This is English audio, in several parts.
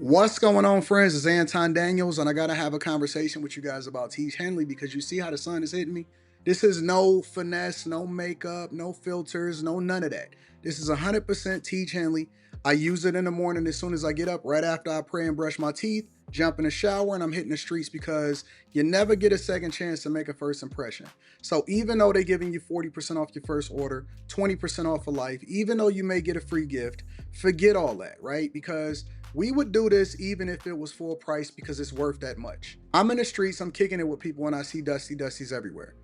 What's going on, friends? It's Anton Daniels, and I gotta have a conversation with you guys about Tiege Hanley because you see how the sun is hitting me. This is no finesse, no makeup, no filters, no none of that. This is 100% Tiege Hanley. I use it in the morning as soon as I get up, right after I pray and brush my teeth, jump in the shower, and I'm hitting the streets because you never get a second chance to make a first impression. So even though they're giving you 40% off your first order, 20% off for life, even though you may get a free gift, forget all that, right? Because we would do this even if it was full price because it's worth that much. I'm in the streets, I'm kicking it with people when I see Dusties everywhere.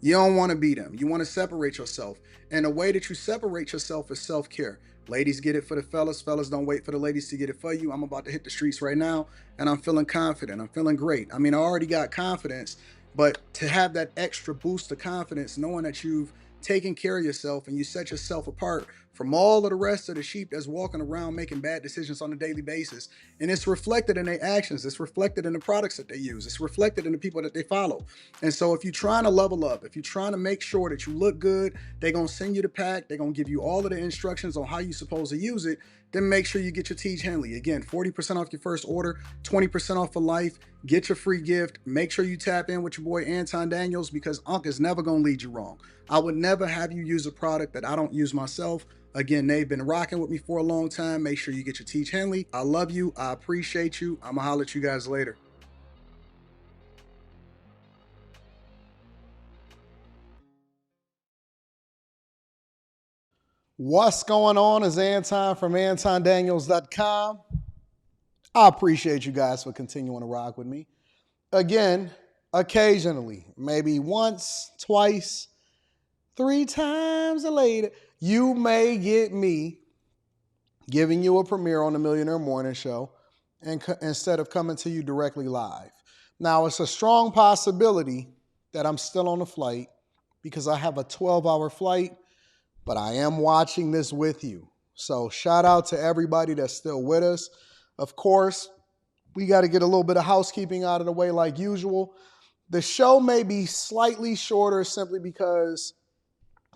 You don't want to be them. You want to separate yourself. And the way that you separate yourself is self-care. Ladies get it for the fellas. Fellas don't wait for the ladies to get it for you. I'm about to hit the streets right now and I'm feeling confident. I'm feeling great. I mean, I already got confidence, but to have that extra boost of confidence, knowing that you've taken care of yourself and you set yourself apart from all of the rest of the sheep that's walking around making bad decisions on a daily basis. And it's reflected in their actions. It's reflected in the products that they use. It's reflected in the people that they follow. And so if you're trying to level up, if you're trying to make sure that you look good, they're going to send you the pack. They're going to give you all of the instructions on how you're supposed to use it. Then make sure you get your Tiege Hanley. Again, 40% off your first order, 20% off for life. Get your free gift. Make sure you tap in with your boy Anton Daniels because Unc is never going to lead you wrong. I would never have you use a product that I don't use myself. Again, they've been rocking with me for a long time. Make sure you get your Tiege Hanley. I love you. I appreciate you. I'm going to holler at you guys later. What's going on is Anton from AntonDaniels.com. I appreciate you guys for continuing to rock with me. Again, occasionally, maybe once, twice, 3 times later, you may get me giving you a premiere on the Millionaire Morning Show instead of coming to you directly live. Now, it's a strong possibility that I'm still on the flight because I have a 12-hour flight, but I am watching this with you. So shout out to everybody that's still with us. Of course, we got to get a little bit of housekeeping out of the way like usual. The show may be slightly shorter simply because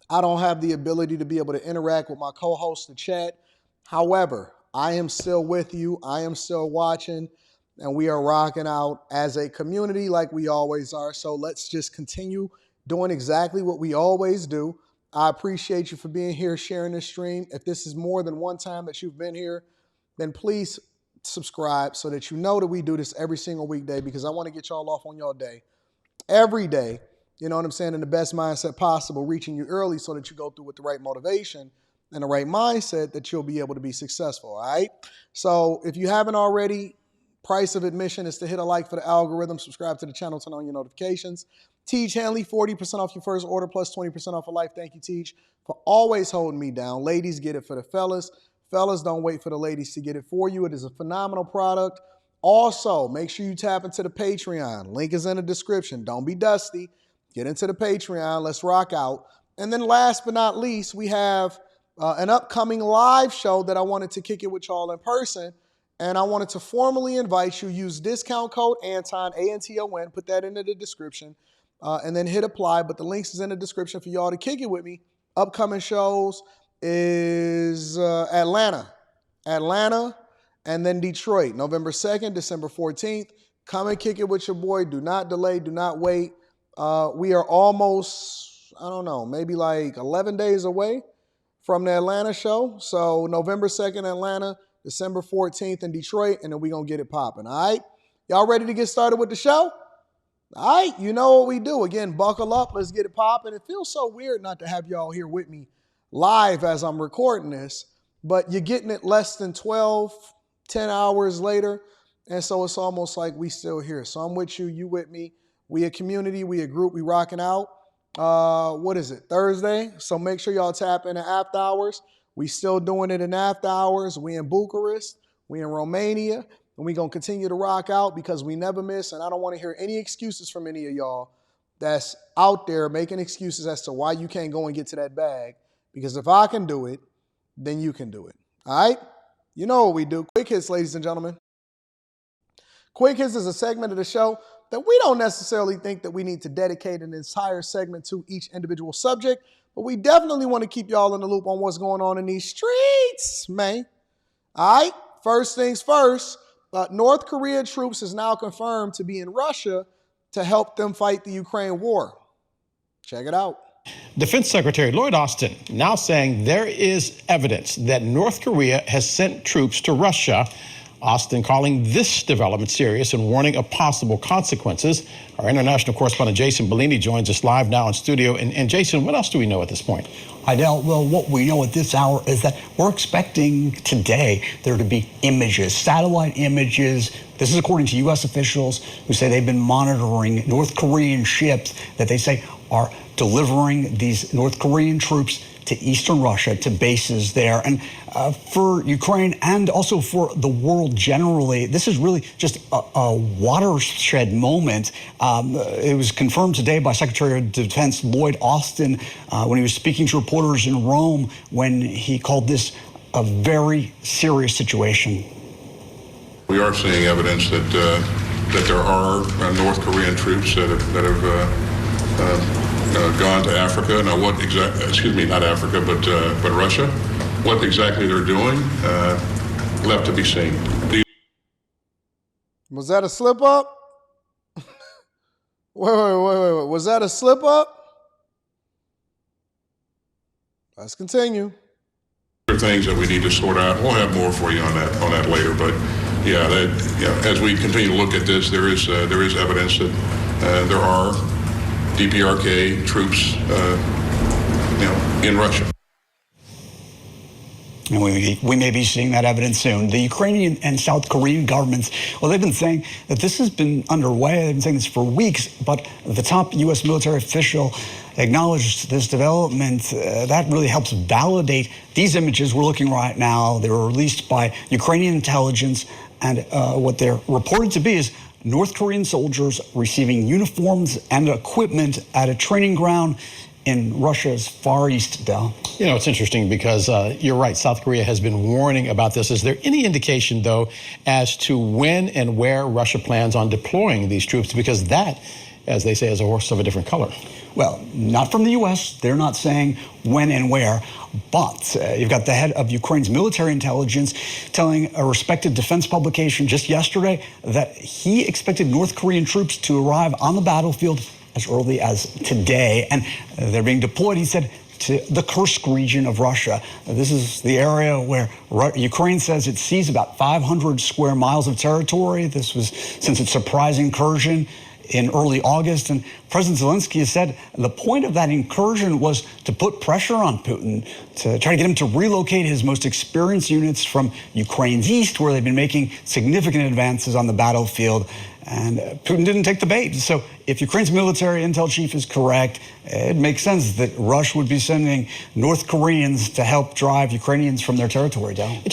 I don't have the ability to be able to interact with my co-host, the chat. However, I am still with you. I am still watching, and we are rocking out as a community like we always are. So let's just continue doing exactly what we always do. I appreciate you for being here, sharing this stream. If this is more than one time that you've been here, then please subscribe so that you know that we do this every single weekday because I want to get y'all off on y'all day. Every day, you know what I'm saying, in the best mindset possible, reaching you early so that you go through with the right motivation and the right mindset that you'll be able to be successful, all right? So if you haven't already, price of admission is to hit a like for the algorithm, subscribe to the channel, turn on your notifications. Tiege Hanley, 40% off your first order plus 20% off for life. Thank you, Tiege, for always holding me down. Ladies, get it for the fellas. Fellas, don't wait for the ladies to get it for you. It is a phenomenal product. Also, make sure you tap into the Patreon. Link is in the description. Don't be dusty. Get into the Patreon. Let's rock out. And then last but not least, we have an upcoming live show that I wanted to kick it with y'all in person. And I wanted to formally invite you. Use discount code Anton, A-N-T-O-N. Put that into the description. And then hit apply. But the links is in the description for y'all to kick it with me. Upcoming shows is Atlanta, and then Detroit, November 2nd, December 14th. Come and kick it with your boy. Do not delay. Do not wait. We are almost, I don't know, maybe like 11 days away from the Atlanta show. So November 2nd, Atlanta, December 14th in Detroit, and then we're going to get it popping, all right? Y'all ready to get started with the show? All right, you know what we do. Again, buckle up. Let's get it popping. It feels so weird not to have y'all here with me live as I'm recording this, but you're getting it less than 12, 10 hours later, and so it's almost like we still here. So I'm with you, you with me. We a community, we a group, we rocking out. What is it, Thursday? So make sure y'all tap in the after hours. We still doing it in after hours. We in Bucharest, we in Romania, and we going to continue to rock out because we never miss, and I don't want to hear any excuses from any of y'all that's out there making excuses as to why you can't go and get to that bag. Because if I can do it, then you can do it. All right? You know what we do. Quick Hits, ladies and gentlemen. Quick Hits is a segment of the show that we don't necessarily think that we need to dedicate an entire segment to each individual subject, but we definitely want to keep y'all in the loop on what's going on in these streets, man. All right? First things first, North Korea troops is now confirmed to be in Russia to help them fight the Ukraine war. Check it out. Defense Secretary Lloyd Austin now saying there is evidence that North Korea has sent troops to Russia. Austin calling this development serious and warning of possible consequences. Our international correspondent Jason Bellini joins us live now in studio. And Jason, what else do we know at this point? Well, what we know at this hour is that we're expecting today there to be images, satellite images. This is according to U.S. officials who say they've been monitoring North Korean ships that they say are delivering these North Korean troops to eastern Russia, to bases there. And for Ukraine and also for the world generally, this is really just a watershed moment. It was confirmed today by Secretary of Defense Lloyd Austin when he was speaking to reporters in Rome, when he called this a very serious situation. We are seeing evidence that there are North Korean troops that have gone to Africa. Now, what exactly? Excuse me, not Africa, but Russia. What exactly they're doing, left to be seen. Was that a slip up? Wait. Was that a slip up? Let's continue. There are things that we need to sort out. We'll have more for you on that later. But yeah, as we continue to look at this, there is evidence that there are DPRK troops, in Russia. And we may be seeing that evidence soon. The Ukrainian and South Korean governments, well, they've been saying that this has been underway. They've been saying this for weeks, but the top U.S. military official acknowledged this development. That really helps validate these images we're looking right now. They were released by Ukrainian intelligence, and what they're reported to be is North Korean soldiers receiving uniforms and equipment at a training ground in Russia's Far East, Del. You know, it's interesting because you're right, South Korea has been warning about this. Is there any indication, though, as to when and where Russia plans on deploying these troops? Because that, as they say, is a horse of a different color. Well, not from the U.S. They're not saying when and where. But you've got the head of Ukraine's military intelligence telling a respected defense publication just yesterday that he expected North Korean troops to arrive on the battlefield as early as today. And they're being deployed, he said, to the Kursk region of Russia. This is the area where Ukraine says it sees about 500 square miles of territory. This was since its surprise incursion in early August, and President Zelensky has said the point of that incursion was to put pressure on Putin, to try to get him to relocate his most experienced units from Ukraine's east, where they've been making significant advances on the battlefield. And Putin didn't take the bait. So if Ukraine's military intel chief is correct, it makes sense that Russia would be sending North Koreans to help drive Ukrainians from their territory down.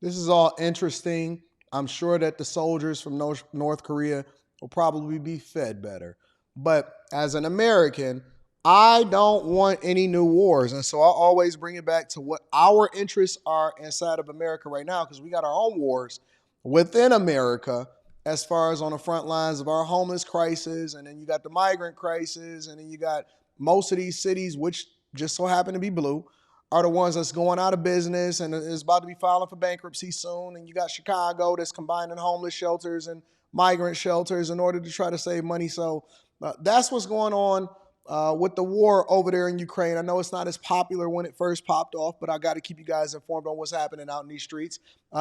This is all interesting. I'm sure that the soldiers from North Korea will probably be fed better. But as an American, I don't want any new wars. And so I'll always bring it back to what our interests are inside of America right now, because we got our own wars within America as far as on the front lines of our homeless crisis. And then you got the migrant crisis. And then you got most of these cities, which just so happen to be blue, are the ones that's going out of business and is about to be filing for bankruptcy soon. And you got Chicago that's combining homeless shelters and migrant shelters in order to try to save money. So that's what's going on with the war over there in Ukraine. I know it's not as popular when it first popped off, but I got to keep you guys informed on what's happening out in these streets.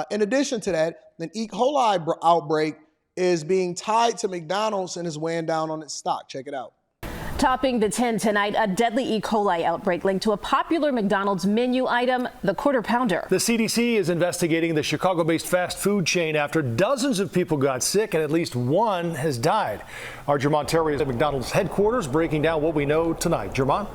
In addition to that, an E. coli outbreak is being tied to McDonald's and is weighing down on its stock. Check it out. Topping the 10 tonight, a deadly E. coli outbreak linked to a popular McDonald's menu item, the Quarter Pounder. The CDC is investigating the Chicago-based fast food chain after dozens of people got sick and at least one has died. Our Jermont Terry is at McDonald's headquarters breaking down what we know tonight. Jermont?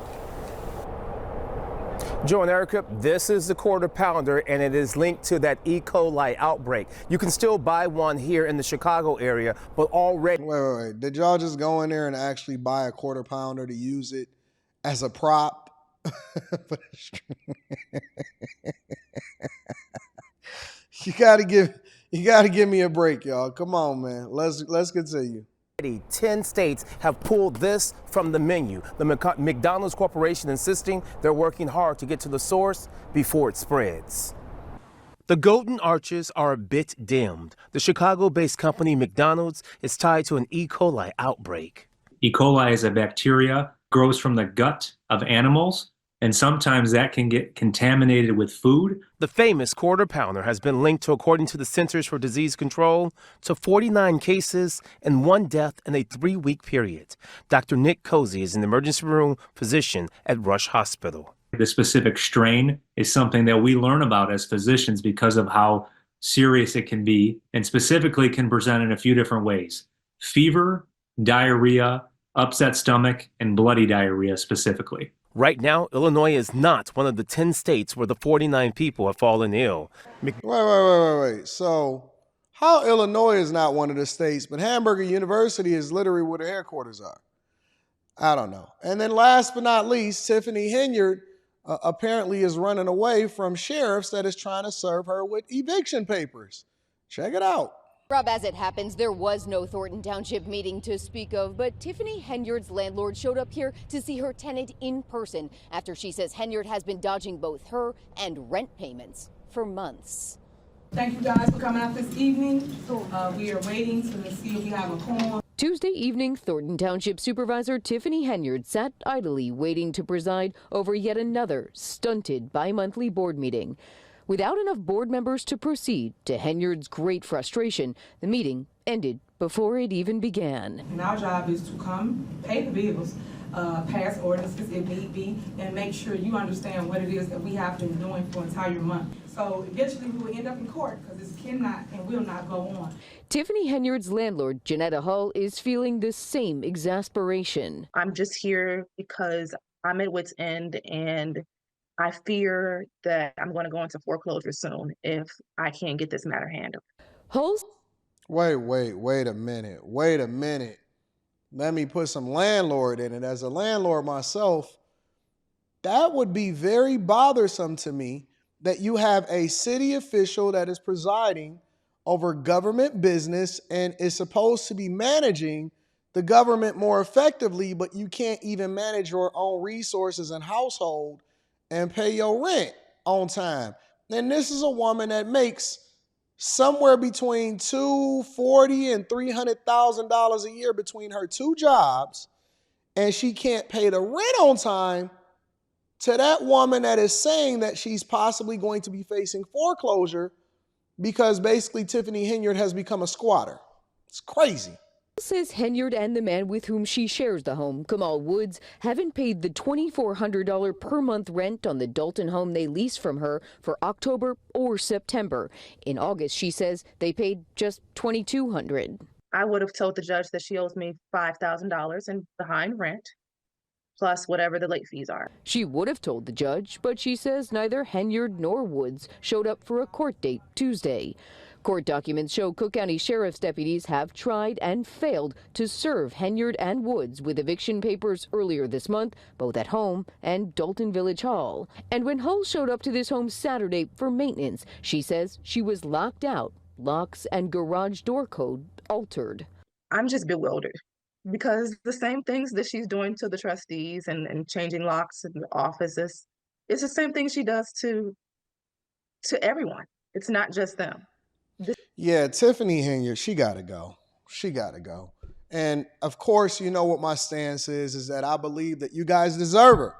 Joe and Erica, this is the Quarter Pounder, and it is linked to that E. coli outbreak. You can still buy one here in the Chicago area, but already... Wait. Did y'all just go in there and actually buy a Quarter Pounder to use it as a prop? You gotta give me a break, y'all. Come on, man. Let's continue. 10 states have pulled this from the menu. The McDonald's Corporation insisting they're working hard to get to the source before it spreads. The golden arches are a bit dimmed. The Chicago-based company McDonald's is tied to an E. coli outbreak. E. coli is a bacteria, grows from the gut of animals, and sometimes that can get contaminated with food. The famous Quarter Pounder has been linked to, according to the Centers for Disease Control, to 49 cases and 1 death in a 3-week period. Dr. Nick Cozy is an emergency room physician at Rush Hospital. The specific strain is something that we learn about as physicians because of how serious it can be, and specifically can present in a few different ways: fever, diarrhea, upset stomach, and bloody diarrhea specifically. Right now, Illinois is not one of the 10 states where the 49 people have fallen ill. Wait. So how Illinois is not one of the states, but Hamburger University is literally where the headquarters are? I don't know. And then last but not least, Tiffany Henyard apparently is running away from sheriffs that is trying to serve her with eviction papers. Check it out. Rob, as it happens, there was no Thornton Township meeting to speak of, but Tiffany Henyard's landlord showed up here to see her tenant in person after she says Henyard has been dodging both her and rent payments for months. Thank you guys for coming out this evening. We are waiting to see if we have a quorum. Tuesday evening, Thornton Township Supervisor Tiffany Henyard sat idly waiting to preside over yet another stunted bi-monthly board meeting. Without enough board members to proceed, to Henyard's great frustration, the meeting ended before it even began. And our job is to come, pay the bills, pass ordinances if need be, and make sure you understand what it is that we have been doing for an entire month. So eventually we will end up in court because this cannot and will not go on. Tiffany Henyard's landlord, Janetta Hull, is feeling the same exasperation. I'm just here because I'm at wit's end, and I fear that I'm going to go into foreclosure soon if I can't get this matter handled. Hull's Wait a minute. Let me put some landlord in it. As a landlord myself, that would be very bothersome to me that you have a city official that is presiding over government business and is supposed to be managing the government more effectively, but you can't even manage your own resources and household and pay your rent on time. And this is a woman that makes somewhere between $240,000 and $300,000 a year between her 2 jobs, and she can't pay the rent on time to that woman that is saying that she's possibly going to be facing foreclosure because basically Tiffany Henyard has become a squatter. It's crazy. says Henyard and the man with whom she shares the home, Kamal Woods, haven't paid the $2,400 per month rent on the Dolton home they leased from her for October or September. In August, she says they paid just $2,200. I would have told the judge that she owes me $5,000 in behind rent, plus whatever the late fees are. She would have told the judge, but she says neither Henyard nor Woods showed up for a court date Tuesday. Court documents show Cook County Sheriff's deputies have tried and failed to serve Henyard and Woods with eviction papers earlier this month, both at home and Dolton Village Hall. And when Hull showed up to this home Saturday for maintenance, she says she was locked out, locks and garage door code altered. I'm just bewildered because the same things that she's doing to the trustees and changing locks in the offices, it's the same thing she does to everyone. It's not just them. Yeah, Tiffany Henyard, she got to go. She got to go. And of course, you know what my stance is that I believe that you guys deserve her.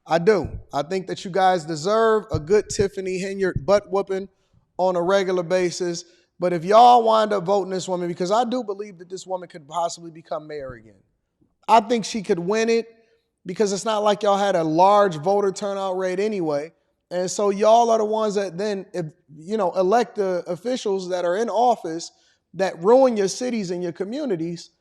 I do. I think that you guys deserve a good Tiffany Henyard butt whooping on a regular basis. But if y'all wind up voting this woman, because I do believe that this woman could possibly become mayor again. I think she could win it because it's not like y'all had a large voter turnout rate anyway. And so y'all are the ones that then, elect the officials that are in office that ruin your cities and your communities.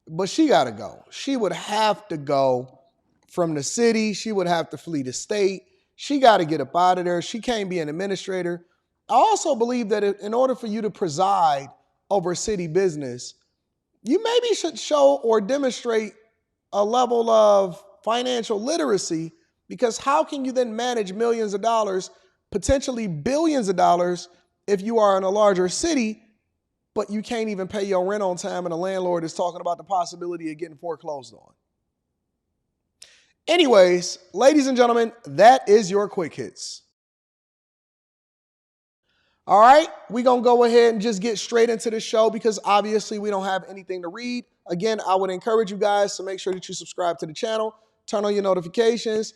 But she got to go. She would have to go from the city. She would have to flee the state. She got to get up out of there. She can't be an administrator. I also believe that in order for you to preside over city business, you maybe should show or demonstrate a level of financial literacy. Because how can you then manage millions of dollars, potentially billions of dollars, if you are in a larger city, but you can't even pay your rent on time and the landlord is talking about the possibility of getting foreclosed on? Anyways, ladies and gentlemen, that is your quick hits. All right, we're going to go ahead and just get straight into the show because obviously we don't have anything to read. Again, I would encourage you guys to make sure that you subscribe to the channel, turn on your notifications,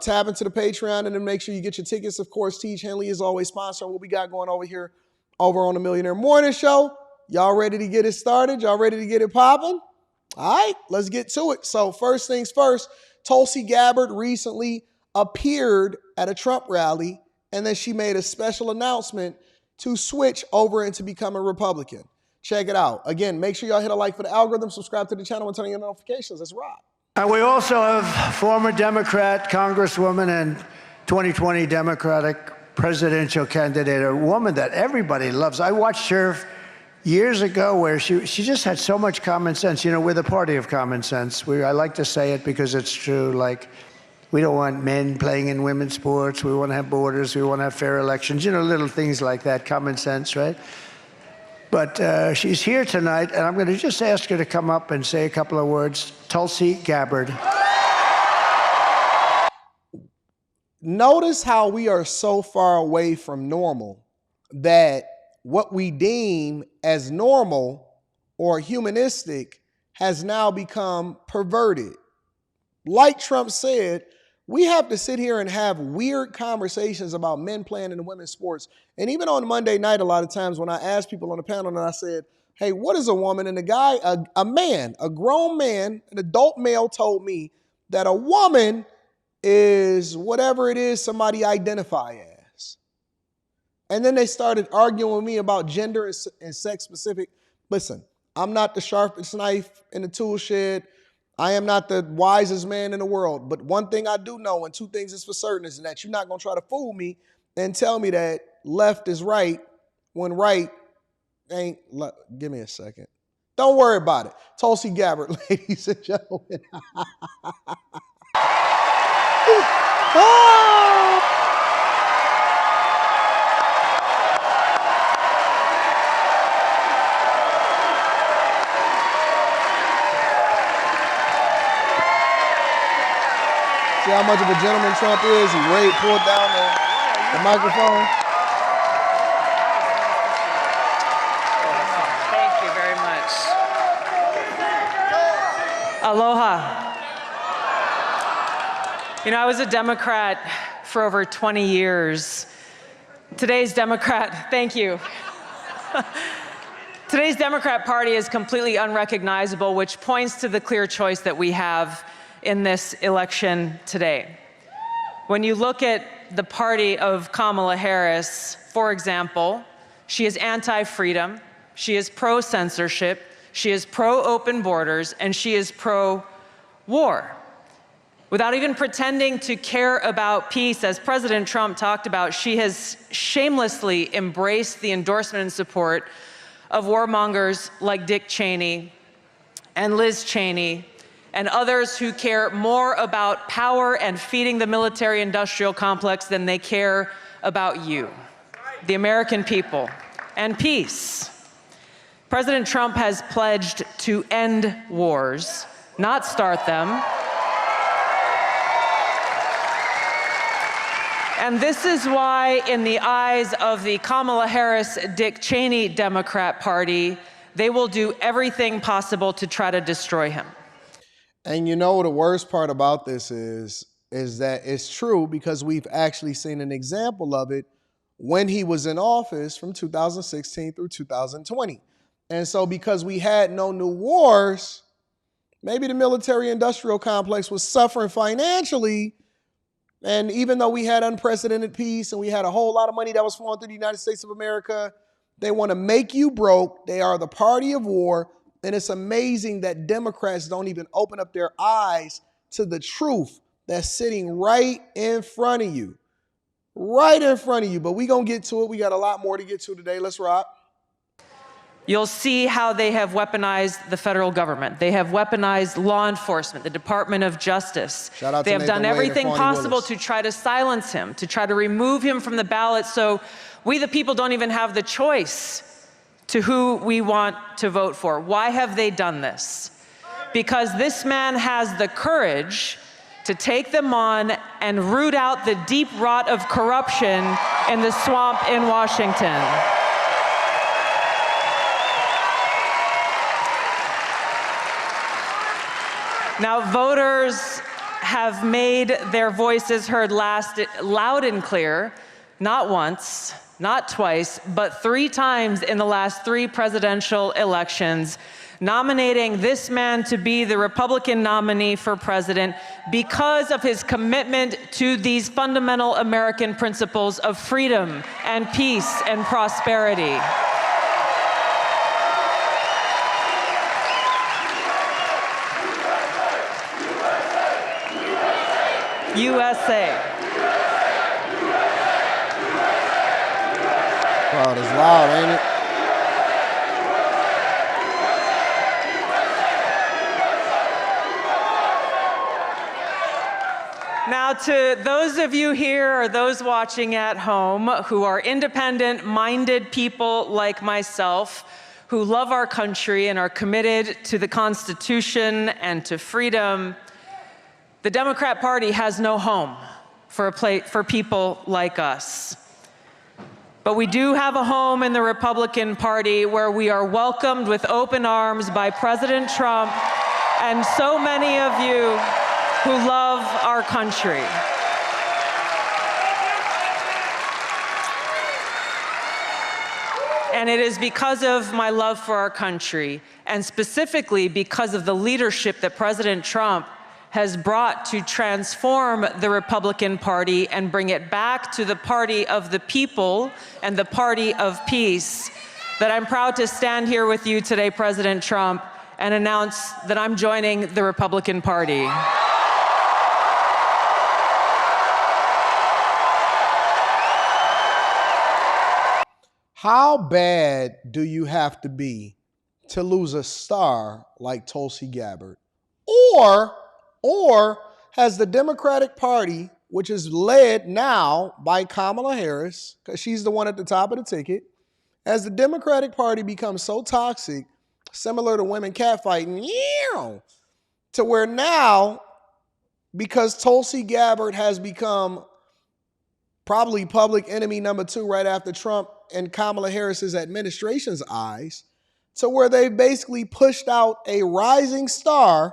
tap into the Patreon, and then make sure you get your tickets. Of course, Tiege Hanley is always sponsoring what we got going over here over on the Millionaire Morning Show. Y'all ready to get it started? Y'all ready to get it popping? All right, let's get to it. So first things first, Tulsi Gabbard recently appeared at a Trump rally, and then she made a special announcement to switch over into becoming a Republican. Check it out. Again, make sure y'all hit a like for the algorithm, subscribe to the channel, and turn on your notifications. Let's rock. And we also have former Democrat Congresswoman and 2020 Democratic presidential candidate, a woman that everybody loves. I watched her years ago where she just had so much common sense. You know, we're the party of common sense. I like to say it because it's true. Like, we don't want men playing in women's sports. We want to have borders. We want to have fair elections. You know, little things like that, common sense, right? But she's here tonight, and I'm going to just ask her to come up and say a couple of words. Tulsi Gabbard. Notice how we are so far away from normal that what we deem as normal or humanistic has now become perverted. Like Trump said, we have to sit here and have weird conversations about men playing in women's sports. And even on Monday night, a lot of times when I asked people on the panel and I said, hey, what is a woman? And the guy, a man, a grown man, an adult male told me that a woman is whatever it is somebody identify as. And then they started arguing with me about gender and sex specific. Listen, I'm not the sharpest knife in the tool shed. I am not the wisest man in the world. But one thing I do know, and two things is for certain, is that you're not going to try to fool me and tell me that left is right when right ain't left. Give me a second. Don't worry about it. Tulsi Gabbard, ladies and gentlemen. See how much of a gentleman Trump is? He pulled down the microphone. Thank you very much. Aloha. You know, I was a Democrat for over 20 years. Today's Democrat, thank you. Today's Democrat Party is completely unrecognizable, which points to the clear choice that we have in this election today. When you look at the party of Kamala Harris, for example, she is anti-freedom, she is pro-censorship, she is pro-open borders, and she is pro-war. Without even pretending to care about peace, as President Trump talked about, she has shamelessly embraced the endorsement and support of warmongers like Dick Cheney and Liz Cheney and others who care more about power and feeding the military-industrial complex than they care about you, the American people, and peace. President Trump has pledged to end wars, not start them. And this is why, in the eyes of the Kamala Harris, Dick Cheney Democrat Party, they will do everything possible to try to destroy him. And you know, the worst part about this is that it's true because we've actually seen an example of it when he was in office from 2016 through 2020. And so because we had no new wars, maybe the military-industrial complex was suffering financially. And even though we had unprecedented peace and we had a whole lot of money that was flowing through the United States of America, they want to make you broke. They are the party of war. And it's amazing that Democrats don't even open up their eyes to the truth that's sitting right in front of you. Right in front of you. But we're going to get to it. We got a lot more to get to today. Let's rock. You'll see how they have weaponized the federal government. They have weaponized law enforcement, the Department of Justice. They have done everything possible to try to silence him, to try to remove him from the ballot so we the people don't even have the choice to who we want to vote for. Why have they done this? Because this man has the courage to take them on and root out the deep rot of corruption in the swamp in Washington. Now, voters have made their voices heard loud and clear, not once, not twice, but 3 times in the last 3 presidential elections, nominating this man to be the Republican nominee for president because of his commitment to these fundamental American principles of freedom and peace and prosperity. USA. Crowd is loud, ain't it? Now, to those of you here or those watching at home who are independent-minded people like myself, who love our country and are committed to the Constitution and to freedom, the Democrat Party has no home for people like us. But we do have a home in the Republican Party where we are welcomed with open arms by President Trump and so many of you who love our country. And it is because of my love for our country, and specifically because of the leadership that President Trump has brought to transform the Republican Party and bring it back to the party of the people and the party of peace, that I'm proud to stand here with you today, President Trump, and announce that I'm joining the Republican Party. How bad do you have to be to lose a star like Tulsi Gabbard? Or has the Democratic Party, which is led now by Kamala Harris, because she's the one at the top of the ticket, has the Democratic Party become so toxic, similar to women catfighting, to where now, because Tulsi Gabbard has become probably public enemy number 2 right after Trump and Kamala Harris's administration's eyes, to where they basically pushed out a rising star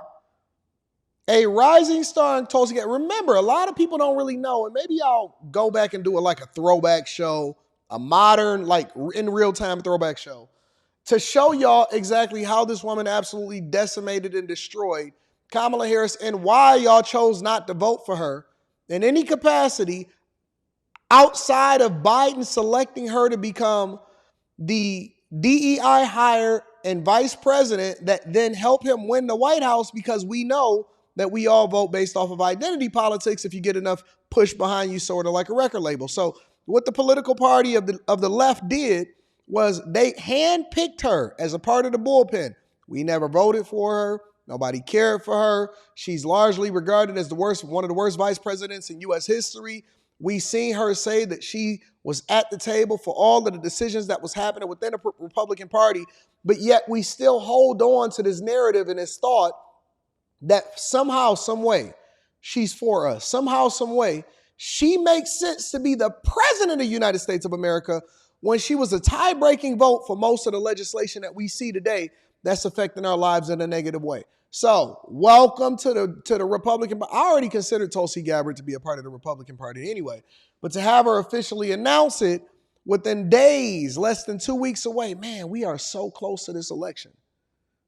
in Tulsi Gabbard. Remember, a lot of people don't really know, and maybe I'll go back and do a throwback show, a modern, in real time throwback show, to show y'all exactly how this woman absolutely decimated and destroyed Kamala Harris and why y'all chose not to vote for her in any capacity outside of Biden selecting her to become the DEI hire and vice president that then helped him win the White House, because we know that we all vote based off of identity politics if you get enough push behind you, sort of like a record label. So what the political party of the left did was they handpicked her as a part of the bullpen. We never voted for her. Nobody cared for her. She's largely regarded as one of the worst vice presidents in U.S. history. We seen her say that she was at the table for all of the decisions that was happening within the Republican Party, but yet we still hold on to this narrative and this thought that somehow, some way, she's for us. Somehow, some way, she makes sense to be the president of the United States of America when she was a tie-breaking vote for most of the legislation that we see today that's affecting our lives in a negative way. So, welcome to the Republican Party. I already considered Tulsi Gabbard to be a part of the Republican Party anyway, but to have her officially announce it within days, less than 2 weeks away, man, we are so close to this election.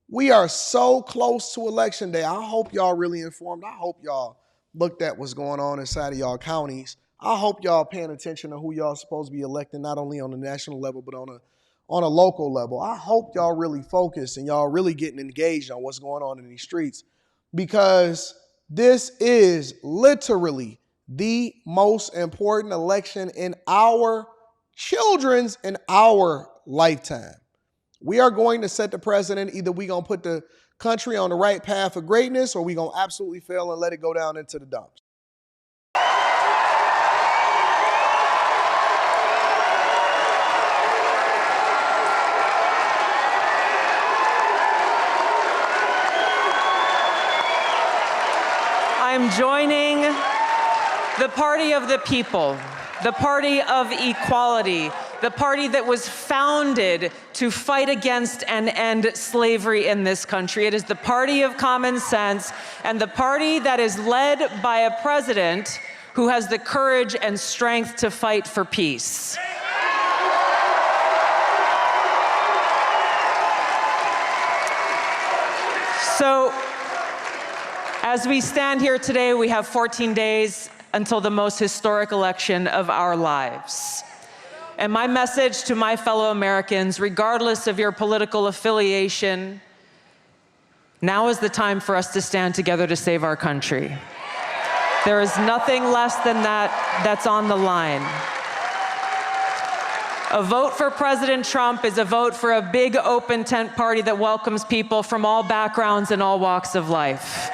We are so close to election day. I hope y'all really informed. I hope y'all looked at what's going on inside of y'all counties. I hope y'all paying attention to who y'all supposed to be electing, not only on the national level, but on a local level. I hope y'all really focus and y'all really getting engaged on what's going on in these streets, because this is literally the most important election in our children's and our lifetime. We are going to set the precedent. Either we're going to put the country on the right path of greatness, or we're going to absolutely fail and let it go down into the dumps. I'm in joining the party of the people, the party of equality, the party that was founded to fight against and end slavery in this country. It is the party of common sense and the party that is led by a president who has the courage and strength to fight for peace. So, as we stand here today, we have 14 days until the most historic election of our lives. And my message to my fellow Americans, regardless of your political affiliation, now is the time for us to stand together to save our country. There is nothing less than that that's on the line. A vote for President Trump is a vote for a big open tent party that welcomes people from all backgrounds and all walks of life.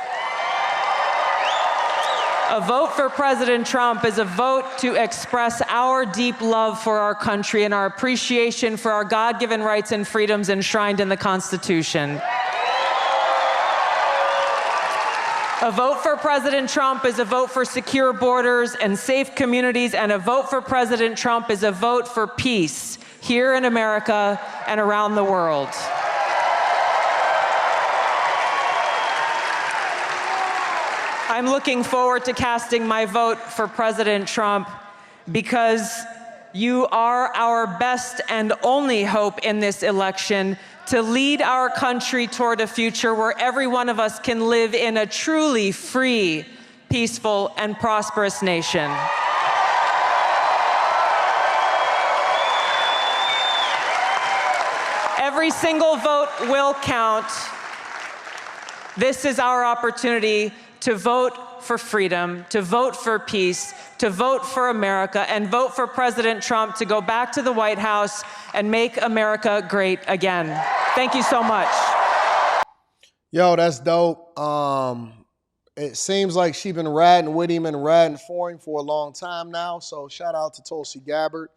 A vote for President Trump is a vote to express our deep love for our country and our appreciation for our God-given rights and freedoms enshrined in the Constitution. A vote for President Trump is a vote for secure borders and safe communities, and a vote for President Trump is a vote for peace here in America and around the world. I'm looking forward to casting my vote for President Trump because you are our best and only hope in this election to lead our country toward a future where every one of us can live in a truly free, peaceful, and prosperous nation. Every single vote will count. This is our opportunity to vote for freedom, to vote for peace, to vote for America, and vote for President Trump to go back to the White House and make America great again. Thank you so much. Yo, that's dope. It seems like she's been ratting with him and ratting for him for a long time now, so shout out to Tulsi Gabbard.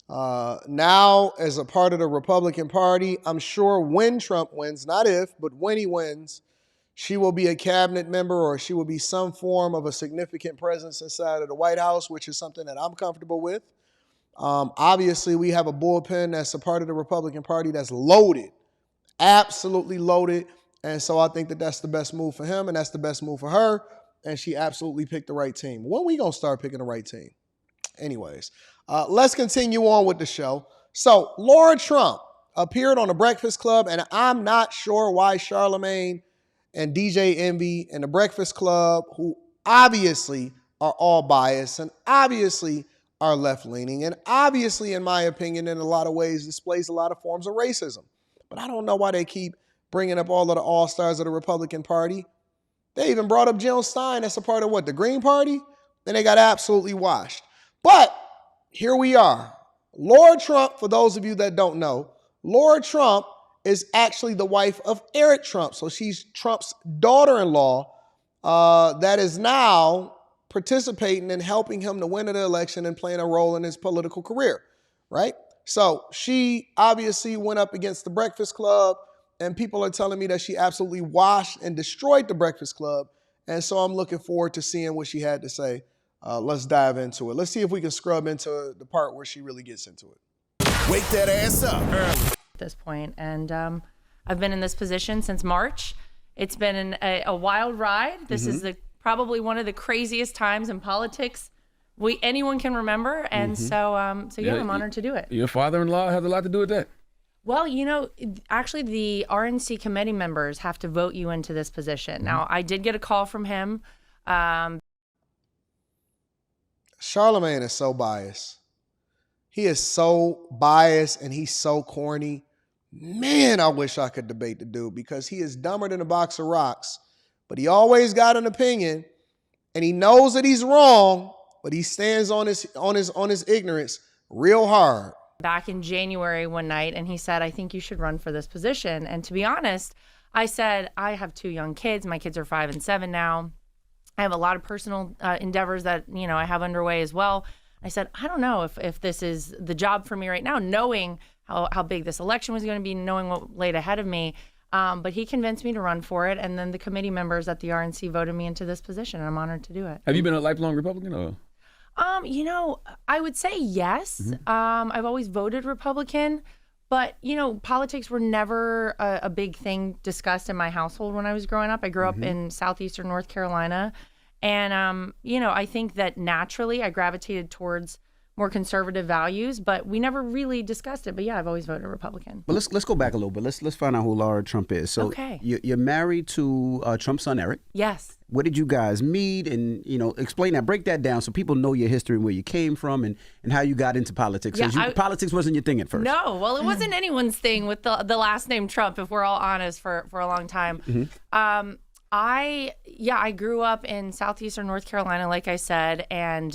Now, as a part of the Republican Party, I'm sure when Trump wins, not if, but when he wins, she will be a cabinet member or she will be some form of a significant presence inside of the White House, which is something that I'm comfortable with. Obviously, we have a bullpen that's a part of the Republican Party that's loaded, absolutely loaded. And so I think that that's the best move for him and that's the best move for her. And she absolutely picked the right team. When are we going to start picking the right team? Anyways, let's continue on with the show. So Lara Trump appeared on The Breakfast Club, and I'm not sure why Charlamagne and DJ Envy and The Breakfast Club, who obviously are all biased and obviously are left-leaning and obviously, in my opinion, in a lot of ways displays a lot of forms of racism. But I don't know why they keep bringing up all of the all-stars of the Republican Party. They even brought up Jill Stein as a part of what, the Green Party? Then they got absolutely washed. But here we are. Lara Trump, for those of you that don't know, Lara Trump is actually the wife of Eric Trump. So she's Trump's daughter-in-law that is now participating in helping him to win the election and playing a role in his political career, right? So she obviously went up against The Breakfast Club, and people are telling me that she absolutely washed and destroyed The Breakfast Club. And so I'm looking forward to seeing what she had to say. Let's dive into it. Let's see if we can scrub into the part where she really gets into it. Wake that ass up. At this point, and I've been in this position since March. It's been a wild ride. This is probably one of the craziest times in politics anyone can remember, and so yeah, I'm honored to do it. Your father-in-law has a lot to do with that. Well, you know, actually the RNC committee members have to vote you into this position. Now, I did get a call from him. Charlamagne is so biased. He is so biased and he's so corny. Man, I wish I could debate the dude because he is dumber than a box of rocks, but he always got an opinion and he knows that he's wrong, but he stands on his ignorance real hard. Back in January one night, and he said, I think you should run for this position. And to be honest, I said, I have 2 young kids. My kids are 5 and 7 now. I have a lot of personal endeavors that, you know, I have underway as well. I said, I don't know if this is the job for me right now, knowing how big this election was going to be, knowing what laid ahead of me. But he convinced me to run for it, and then the committee members at the RNC voted me into this position, and I'm honored to do it. Have you been a lifelong Republican? Or? You know, I would say yes. I've always voted Republican, but, you know, politics were never a big thing discussed in my household when I was growing up. I grew up in southeastern North Carolina, and, you know, I think that naturally I gravitated towards more conservative values, but we never really discussed it. But yeah, I've always voted Republican. But let's go back a little bit. Let's find out who Lara Trump is. So okay. You're married to Trump's son, Eric. Yes. Where did you guys meet? And, you know, explain that, break that down so people know your history and where you came from and how you got into politics. Yeah, Politics wasn't your thing at first. No, well, it wasn't anyone's thing with the last name Trump, if we're all honest, for a long time. I grew up in southeastern North Carolina, like I said, and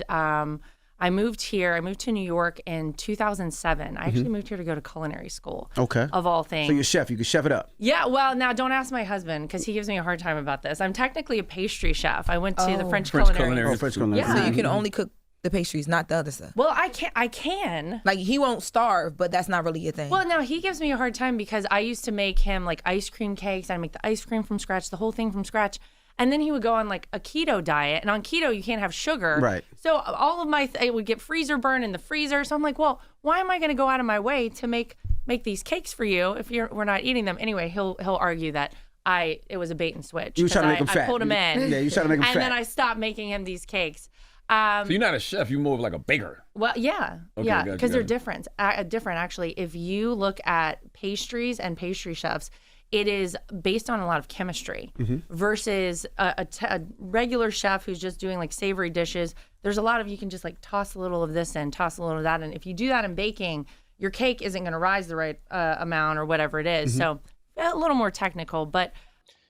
I moved here. I moved to New York in 2007. I actually moved here to go to culinary school. Okay. Of all things. So you're a chef. You can chef it up. Yeah. Well, now don't ask my husband because he gives me a hard time about this. I'm technically a pastry chef. I went to the French culinary. Oh, French culinary. Yeah. So you can only cook the pastries, not the other stuff. Well, I can. Like, he won't starve, but that's not really your thing. Well, now he gives me a hard time because I used to make him like ice cream cakes. I make the ice cream from scratch, the whole thing from scratch. And then he would go on like a keto diet. And on keto, you can't have sugar. Right. So all of it would get freezer burn in the freezer. So I'm like, well, why am I going to go out of my way to make these cakes for you if we're not eating them? Anyway, he'll argue that it was a bait and switch. You were trying to make him fat. I pulled him in. Yeah, you trying to make him fat. And then I stopped making him these cakes. So you're not a chef. You're more of like a baker. Well, yeah. Okay, yeah, gotcha, because they're different. Different, actually. If you look at pastries and pastry chefs, it is based on a lot of chemistry versus a regular chef who's just doing like savory dishes. There's a lot of, you can just like toss a little of this in, toss a little of that. And if you do that in baking, your cake isn't going to rise the right amount or whatever it is. So a little more technical, but.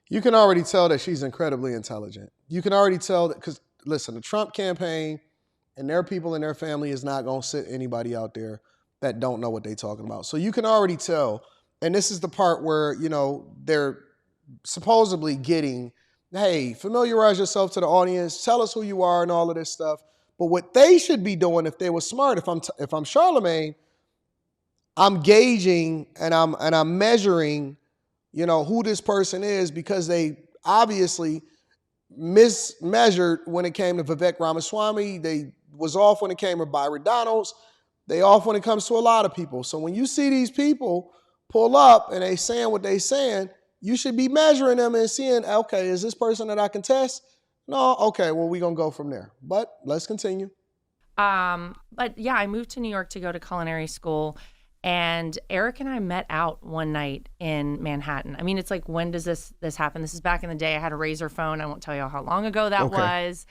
You can already tell that she's incredibly intelligent. You can already tell that, because listen, the Trump campaign and their people and their family is not going to sit anybody out there that don't know what they're talking about. So you can already tell. And this is the part where, you know, they're supposedly getting, hey, familiarize yourself to the audience, tell us who you are and all of this stuff. But what they should be doing if they were smart, if I'm Charlemagne, I'm gauging and I'm measuring, you know, who this person is, because they obviously mismeasured when it came to Vivek Ramaswamy. They was off when it came to Byron Donalds. They off when it comes to a lot of people. So when you see these people pull up and they saying what they saying, you should be measuring them and seeing, okay, is this person that I can test? No, okay, well, we're going to go from there. But let's continue. But yeah, I moved to New York to go to culinary school, and Eric and I met out one night in Manhattan. I mean, it's like, when does this happen? This is back in the day. I had a Razor phone. I won't tell you how long ago that was.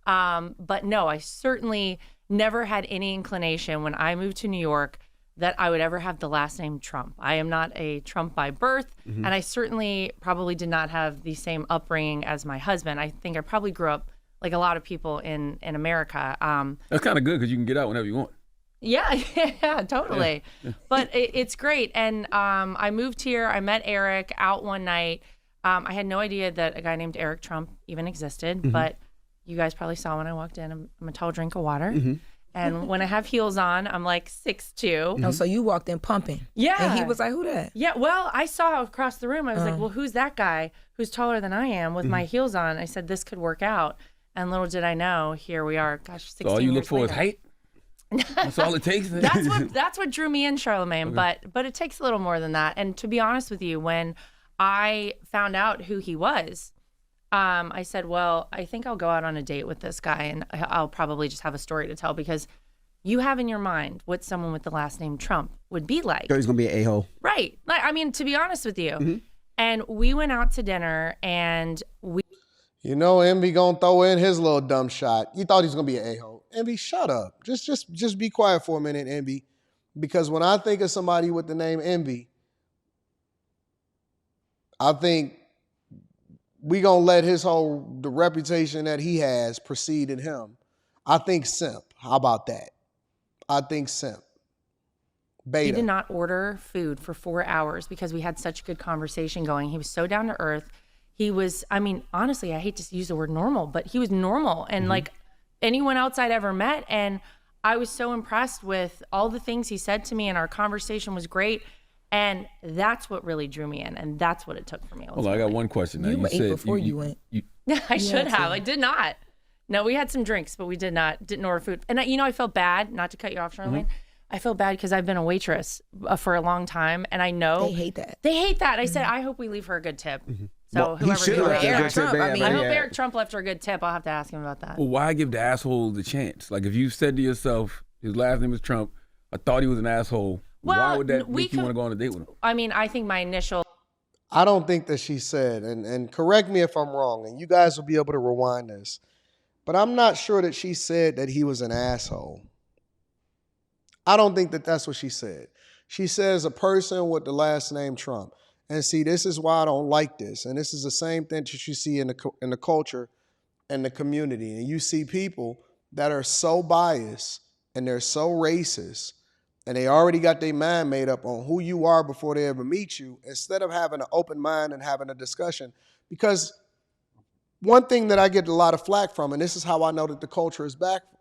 But no, I certainly never had any inclination when I moved to New York that I would ever have the last name Trump. I am not a Trump by birth, and I certainly probably did not have the same upbringing as my husband. I think I probably grew up like a lot of people in America. That's kind of good because you can get out whenever you want. Yeah, totally. Yeah. But it's great. And I moved here. I met Eric out one night. I had no idea that a guy named Eric Trump even existed, but you guys probably saw when I walked in. I'm a tall drink of water. And when I have heels on, I'm like 6'2". Oh, so you walked in pumping. Yeah. And he was like, who that? Yeah, well, I saw across the room. I was like, well, who's that guy who's taller than I am with my heels on? I said, this could work out. And little did I know, here we are, gosh, 16 years later. So all you look for is height? That's all it takes? That's what drew me in, Charlemagne. Okay. But it takes a little more than that. And to be honest with you, when I found out who he was, I said, well, I think I'll go out on a date with this guy, and I'll probably just have a story to tell, because you have in your mind what someone with the last name Trump would be like. So he's going to be an a-hole. Right. Like, I mean, to be honest with you. And we went out to dinner, and we... You know, Envy going to throw in his little dumb shot. You thought he was going to be an a-hole. Envy, shut up. Just be quiet for a minute, Envy. Because when I think of somebody with the name Envy, I think we going to let the reputation that he has precede in him. I think simp. How about that? I think simp. Beta. He did not order food for 4 hours because we had such a good conversation going. He was so down to earth. He was, I mean, honestly, I hate to use the word normal, but he was normal and like anyone else I'd ever met. And I was so impressed with all the things he said to me, and our conversation was great. And that's what really drew me in, and that's what it took for me. Hold on, I got one question now. You ate said before you went. I should have. I did not. No, we had some drinks, but we didn't order food. And I felt bad, not to cut you off, Charlamagne. I feel bad because I've been a waitress for a long time, and I know they hate that. They hate that. I said, I hope we leave her a good tip. So Well, whoever Eric Trump, I hope Eric Trump left her a good tip. I'll have to ask him about that. Well, why give the asshole the chance? Like, if you said to yourself, his last name is Trump, I thought he was an asshole, why would that make you want to go on a date with him? I mean, I think my initial... I don't think that she said, and correct me if I'm wrong, and you guys will be able to rewind this, but I'm not sure that she said that he was an asshole. I don't think that that's what she said. She says a person with the last name Trump. And see, this is why I don't like this. And this is the same thing that you see in the culture and the community. And you see people that are so biased and they're so racist and they already got their mind made up on who you are before they ever meet you, instead of having an open mind and having a discussion. Because one thing that I get a lot of flack from, and this is how I know that the culture is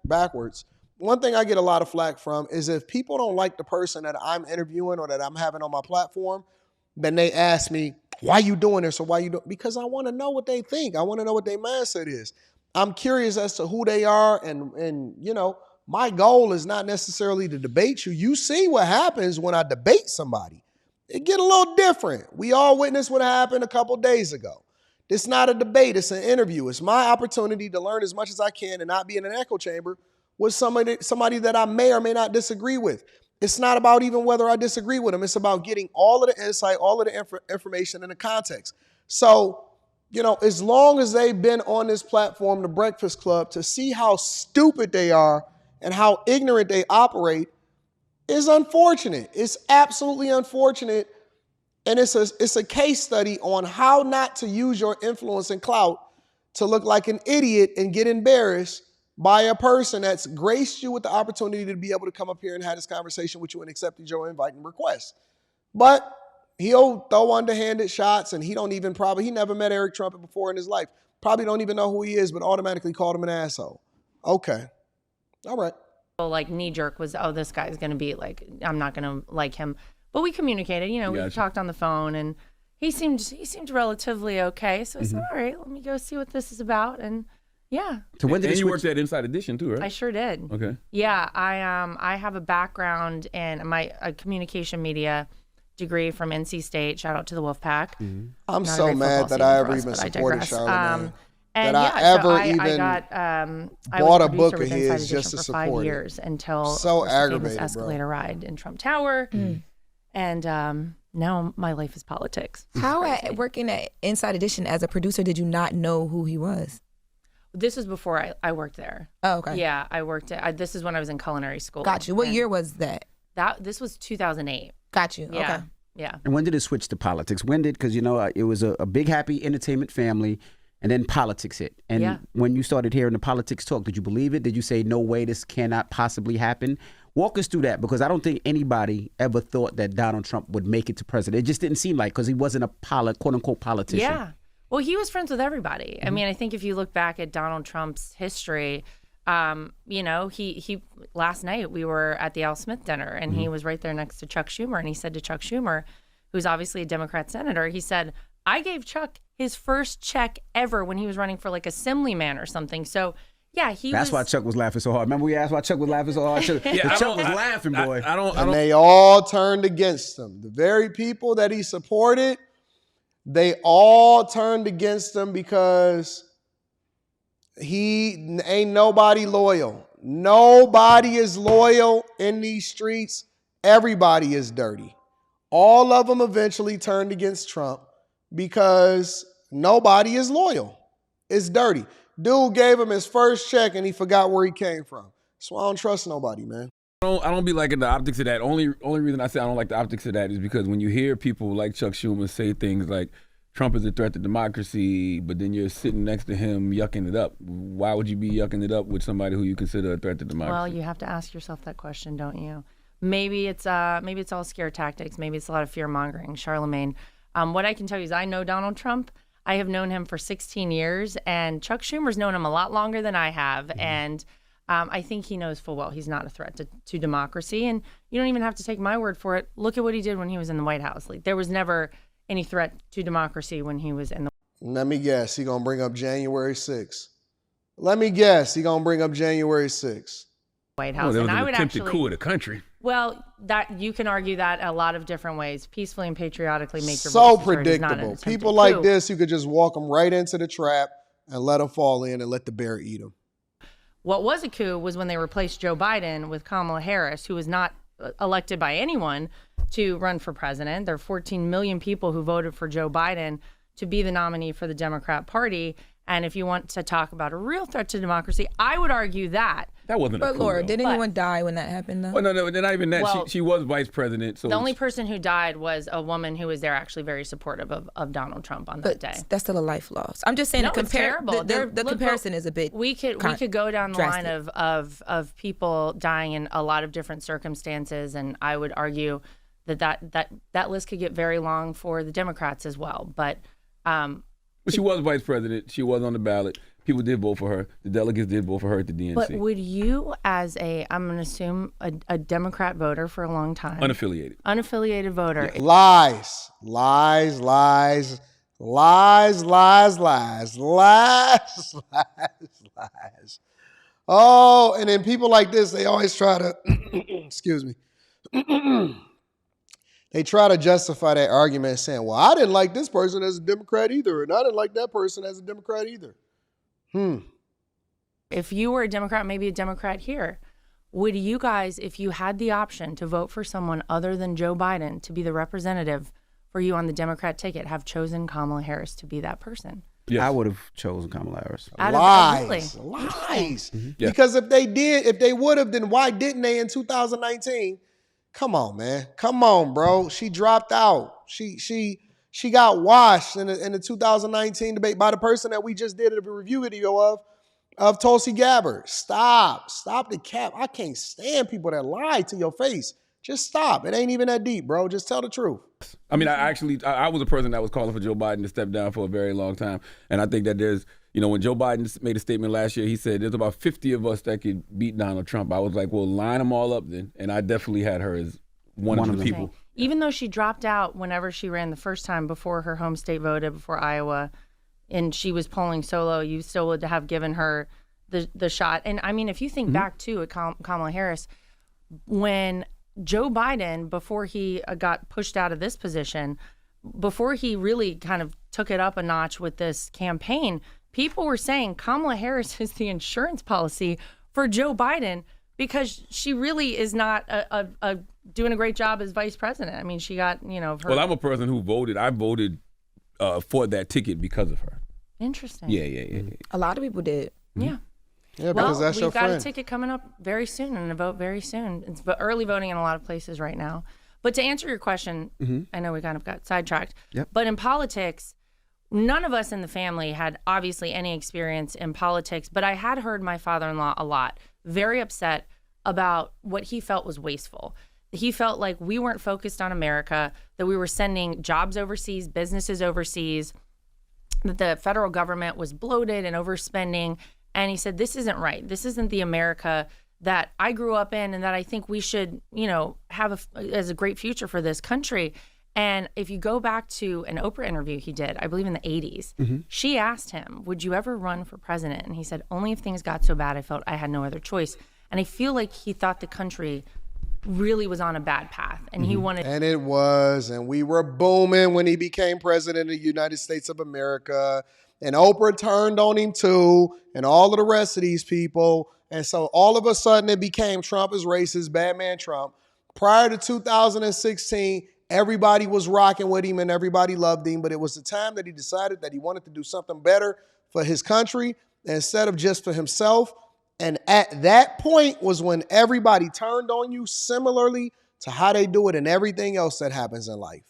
backwards, one thing I get a lot of flack from is if people don't like the person that I'm interviewing or that I'm having on my platform, then they ask me, why you doing this or why you doing? Because I want to know what they think. I want to know what their mindset is. I'm curious as to who they are, and my goal is not necessarily to debate you. You see what happens when I debate somebody. It get a little different. We all witnessed what happened a couple days ago. It's not a debate, it's an interview. It's my opportunity to learn as much as I can and not be in an echo chamber with somebody that I may or may not disagree with. It's not about even whether I disagree with them. It's about getting all of the insight, all of the information in the context. So, as long as they've been on this platform, the Breakfast Club, to see how stupid they are and how ignorant they operate is unfortunate. It's absolutely unfortunate. And it's a case study on how not to use your influence and clout to look like an idiot and get embarrassed by a person that's graced you with the opportunity to be able to come up here and have this conversation with you and accepted your invite and request. But he'll throw underhanded shots, and he never met Eric Trump before in his life. Probably don't even know who he is, but automatically called him an asshole. Okay. All right. Like knee jerk was, this guy's going to be like, I'm not going to like him. But we communicated, we talked on the phone, and he seemed relatively okay. So I said, all right, let me go see what this is about. And yeah. So when did you worked at Inside Edition too, right? I sure did. Okay. Yeah, I have a background in a communication media degree from NC State. Shout out to the Wolfpack. I'm so mad that I ever even supported Charlamagne. And that I bought a was book of with Inside his just Edition to for 5 support years it. until So aggravated, aggravated, escalator ride in Trump Tower. And now my life is politics. How working at Inside Edition as a producer did you not know who he was? This was before I worked there. Oh, okay. Yeah, I worked this is when I was in culinary school. Got you. What year was that? This was 2008. Got you. Yeah. Okay. Yeah. And when did it switch to politics? Because, it was a big, happy entertainment family, and then politics hit. And when you started hearing the politics talk, did you believe it? Did you say, no way, this cannot possibly happen? Walk us through that, because I don't think anybody ever thought that Donald Trump would make it to president. It just didn't seem like, because he wasn't a quote-unquote politician. Yeah. Well, he was friends with everybody. I mean, I think if you look back at Donald Trump's history, he last night we were at the Al Smith dinner, and he was right there next to Chuck Schumer, and he said to Chuck Schumer, who's obviously a Democrat senator, he said, I gave Chuck his first check ever when he was running for like assemblyman or something. So yeah, That's why Chuck was laughing so hard. Remember we asked why Chuck was laughing so hard? Chuck was laughing, boy. And they all turned against him. The very people that he supported, they all turned against him because he ain't nobody loyal. Nobody is loyal in these streets. Everybody is dirty. All of them eventually turned against Trump because nobody is loyal. It's dirty. Dude gave him his first check and he forgot where he came from. So I don't trust nobody, man. I don't be liking the optics of that. Only reason I say I don't like the optics of that is because when you hear people like Chuck Schumer say things like Trump is a threat to democracy, but then you're sitting next to him yucking it up. Why would you be yucking it up with somebody who you consider a threat to democracy? Well, you have to ask yourself that question, don't you? Maybe it's all scare tactics. Maybe it's a lot of fear mongering. Charlemagne. What I can tell you is I know Donald Trump. I have known him for 16 years, and Chuck Schumer's known him a lot longer than I have. And I think he knows full well he's not a threat to democracy. And you don't even have to take my word for it. Look at what he did when he was in the White House. Like, there was never any threat to democracy when he was in the Let me guess, he gonna bring up January 6th. Let me guess, he gonna bring up January 6th. White House. There was and an I would attempted actually coup of the country. Well, that you can argue that a lot of different ways. Peacefully and patriotically make your So voices heard is not an predictable. attempted People like coup. this, you could just walk them right into the trap and let them fall in and let the bear eat them. What was a coup was when they replaced Joe Biden with Kamala Harris, who was not elected by anyone to run for president. There are 14 million people who voted for Joe Biden to be the nominee for the Democrat Party. And if you want to talk about a real threat to democracy, I would argue that. That wasn't a But coup, Laura, though. did anyone die when that happened, though? Oh, no, not even that. Well, she was vice president. So The only person who died was a woman who was there actually very supportive of Donald Trump on that day. That's still a life loss. I'm just saying No, the it's terrible. The comparison is a bit We could go down the drastic. line of people dying in a lot of different circumstances, and I would argue that list could get very long for the Democrats as well. But But she was vice president. She was on the ballot. People did vote for her. The delegates did vote for her at the DNC. But would you, as I'm going to assume a Democrat voter for a long time, unaffiliated voter, Lies, lies, lies, lies, lies, lies, lies, lies, lies. Oh, and then people like this, they always try to, excuse me, they try to justify that argument saying, well, I didn't like this person as a Democrat either, and I didn't like that person as a Democrat either. If you were a Democrat, maybe a Democrat here, would you guys, if you had the option to vote for someone other than Joe Biden to be the representative for you on the Democrat ticket, have chosen Kamala Harris to be that person? Yes. I would have chosen Kamala Harris. Lies. Because if they would have, then why didn't they in 2019? Come on, man. Come on, bro. She dropped out. She got washed in the 2019 debate by the person that we just did a review video of Tulsi Gabbard. Stop the cap. I can't stand people that lie to your face. Just stop. It ain't even that deep, bro. Just tell the truth. I mean, I was a person that was calling for Joe Biden to step down for a very long time. And I think that there's, when Joe Biden made a statement last year, he said there's about 50 of us that could beat Donald Trump. I was like, well, line them all up then. And I definitely had her as one of the people. Even though she dropped out whenever she ran the first time before her home state voted, before Iowa, and she was polling solo, you still would have given her the shot. And I mean, if you think back to Kamala Harris, when Joe Biden, before he got pushed out of this position, before he really kind of took it up a notch with this campaign, people were saying Kamala Harris is the insurance policy for Joe Biden because she really is not doing a great job as vice president. I mean, she got, her. Well, I'm a person who voted. I voted for that ticket because of her. Interesting. Yeah. A lot of people did. Yeah. Yeah, because that's your friend. We've got a ticket coming up very soon and a vote very soon. It's early voting in a lot of places right now. But to answer your question, I know we kind of got sidetracked. Yep. But in politics, none of us in the family had obviously any experience in politics. But I had heard my father-in-law a lot, very upset about what he felt was wasteful. He felt like we weren't focused on America, that we were sending jobs overseas, businesses overseas, that the federal government was bloated and overspending. And he said, this isn't right. This isn't the America that I grew up in and that I think we should, have as a great future for this country. And if you go back to an Oprah interview he did, I believe in the 80s, she asked him, would you ever run for president? And he said, only if things got so bad I felt I had no other choice. And I feel like he thought the country really was on a bad path and he wanted. And it was, and we were booming when he became president of the United States of America. And Oprah turned on him too, and all of the rest of these people. And so all of a sudden it became Trump is racist, bad man Trump. Prior to 2016, everybody was rocking with him and everybody loved him. But it was the time that he decided that he wanted to do something better for his country instead of just for himself. And at that point was when everybody turned on you, similarly to how they do it in everything else that happens in life.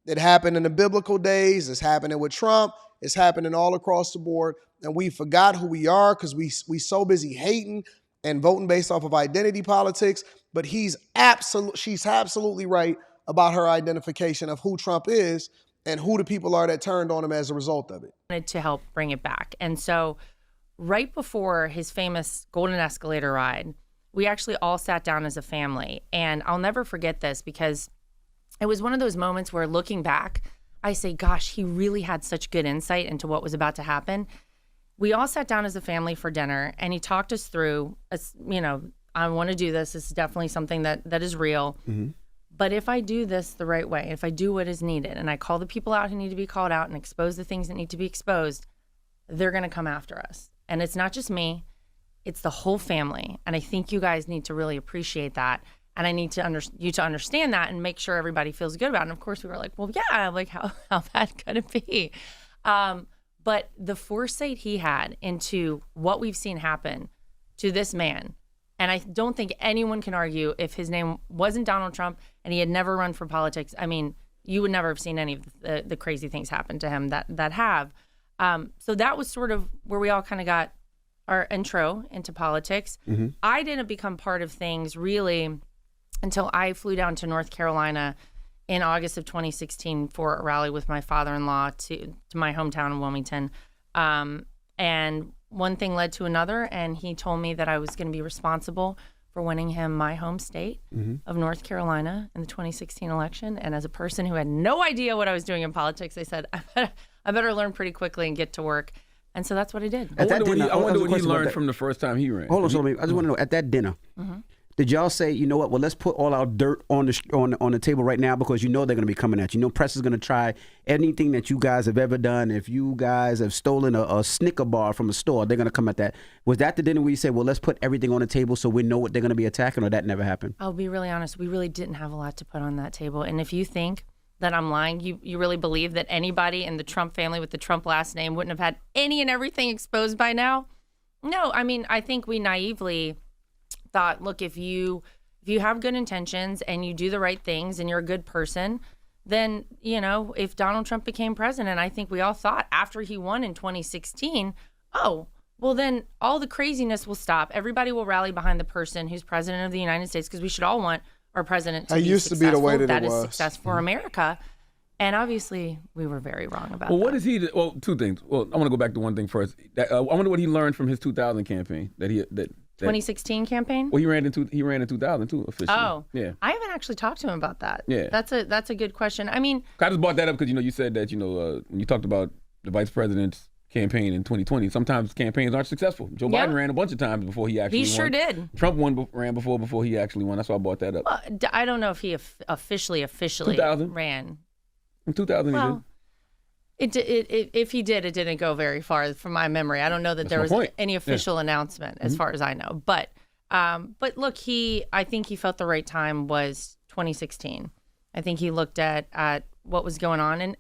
It happened in the biblical days. It's happening with Trump. It's happening all across the board. And we forgot who we are because we so busy hating and voting based off of identity politics. But she's absolutely right about her identification of who Trump is and who the people are that turned on him as a result of it. Wanted to help bring it back. And so right before his famous golden escalator ride, we actually all sat down as a family. And I'll never forget this because it was one of those moments where, looking back, I say, gosh, he really had such good insight into what was about to happen. We all sat down as a family for dinner, and he talked us through, I want to do this. This is definitely something that is real. Mm-hmm. But if I do this the right way, if I do what is needed, and I call the people out who need to be called out and expose the things that need to be exposed, they're going to come after us. And it's not just me, it's the whole family. And I think you guys need to really appreciate that. And I need you to understand that and make sure everybody feels good about it. And of course we were like, well, yeah, like how bad could it be? But the foresight he had into what we've seen happen to this man, and I don't think anyone can argue, if his name wasn't Donald Trump and he had never run for politics, I mean, you would never have seen any of the crazy things happen to him that have. So that was sort of where we all kind of got our intro into politics. Mm-hmm. I didn't become part of things really until I flew down to North Carolina in August of 2016 for a rally with my father-in-law to my hometown in Wilmington. And one thing led to another, and he told me that I was going to be responsible for winning him my home state of North Carolina in the 2016 election. And as a person who had no idea what I was doing in politics, I said, I better learn pretty quickly and get to work. And so that's what I did. I wonder what he learned from the first time he ran. Hold on, I just want to know, at that dinner, did y'all say, you know what, well, let's put all our dirt on the table right now because you know they're going to be coming at you. You know press is going to try anything that you guys have ever done. If you guys have stolen a Snicker bar from a store, they're going to come at that. Was that the dinner where you said, well, let's put everything on the table so we know what they're going to be attacking, or that never happened? I'll be really honest. We really didn't have a lot to put on that table. And if you think that I'm lying, you really believe that anybody in the Trump family with the Trump last name wouldn't have had any and everything exposed by now? No, I mean, I think we naively thought, look, if you have good intentions and you do the right things and you're a good person, then, you know, if Donald Trump became president, I think we all thought after he won in 2016, oh, well, then all the craziness will stop. Everybody will rally behind the person who's president of the United States, because we should all want our president to be used successful. To be the way that it was. Is success for America. And obviously, we were very wrong about well, that. what is he? Well, two things. Well, I want to go back to one thing first. I wonder what he learned from his 2000 campaign. That 2016 campaign? Well, he ran in 2000 too, officially. Oh, yeah. I haven't actually talked to him about that. Yeah, that's a good question. I mean, I just brought that up because you said that when you talked about the vice president's campaign in 2020, sometimes campaigns aren't successful. Joe Biden ran a bunch of times before he actually won. He sure did. Trump ran before he actually won. That's why I brought that up. Well, I don't know if he officially 2000. ran. In 2000, well, he did. If he did, it didn't go very far from my memory. I don't know that there was any official announcement as far as I know. But look, I think he felt the right time was 2016. I think he looked at what was going on. And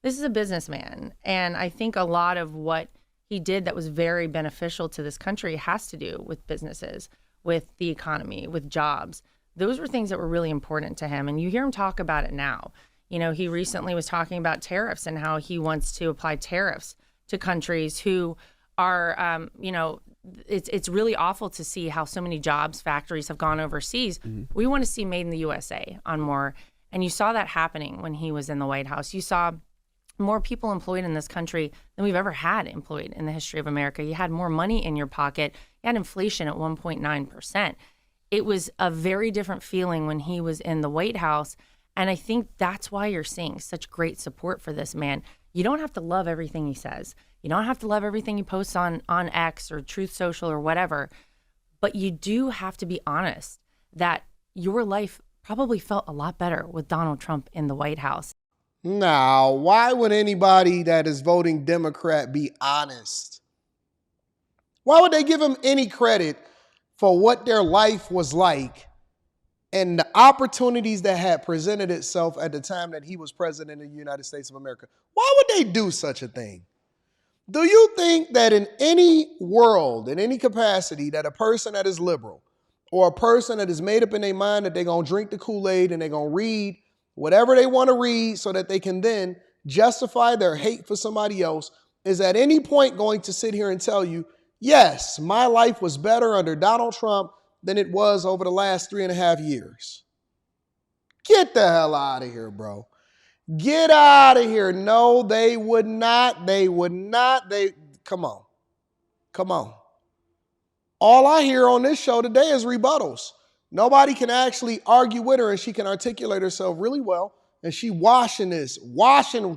this is a businessman. And I think a lot of what he did that was very beneficial to this country has to do with businesses, with the economy, with jobs. Those were things that were really important to him. And you hear him talk about it now. He recently was talking about tariffs and how he wants to apply tariffs to countries who are, it's really awful to see how so many jobs, factories have gone overseas. Mm-hmm. We want to see made in the USA on more. And you saw that happening when he was in the White House. You saw more people employed in this country than we've ever had employed in the history of America. You had more money in your pocket. You had inflation at 1.9%. It was a very different feeling when he was in the White House. And I think that's why you're seeing such great support for this man. You don't have to love everything he says. You don't have to love everything he posts on X or Truth Social or whatever. But you do have to be honest that your life probably felt a lot better with Donald Trump in the White House. Now, why would anybody that is voting Democrat be honest? Why would they give him any credit for what their life was like and the opportunities that had presented itself at the time that he was president of the United States of America? Why would they do such a thing? Do you think that in any world, in any capacity, that a person that is liberal or a person that is made up in their mind that they're going to drink the Kool-Aid and they're going to read whatever they want to read so that they can then justify their hate for somebody else, is at any point going to sit here and tell you, yes, my life was better under Donald Trump than it was over the last 3.5 years? Get the hell out of here, bro. Get out of here. No, they would not. They would not. Come on. Come on. All I hear on this show today is rebuttals. Nobody can actually argue with her, and she can articulate herself really well. And she washing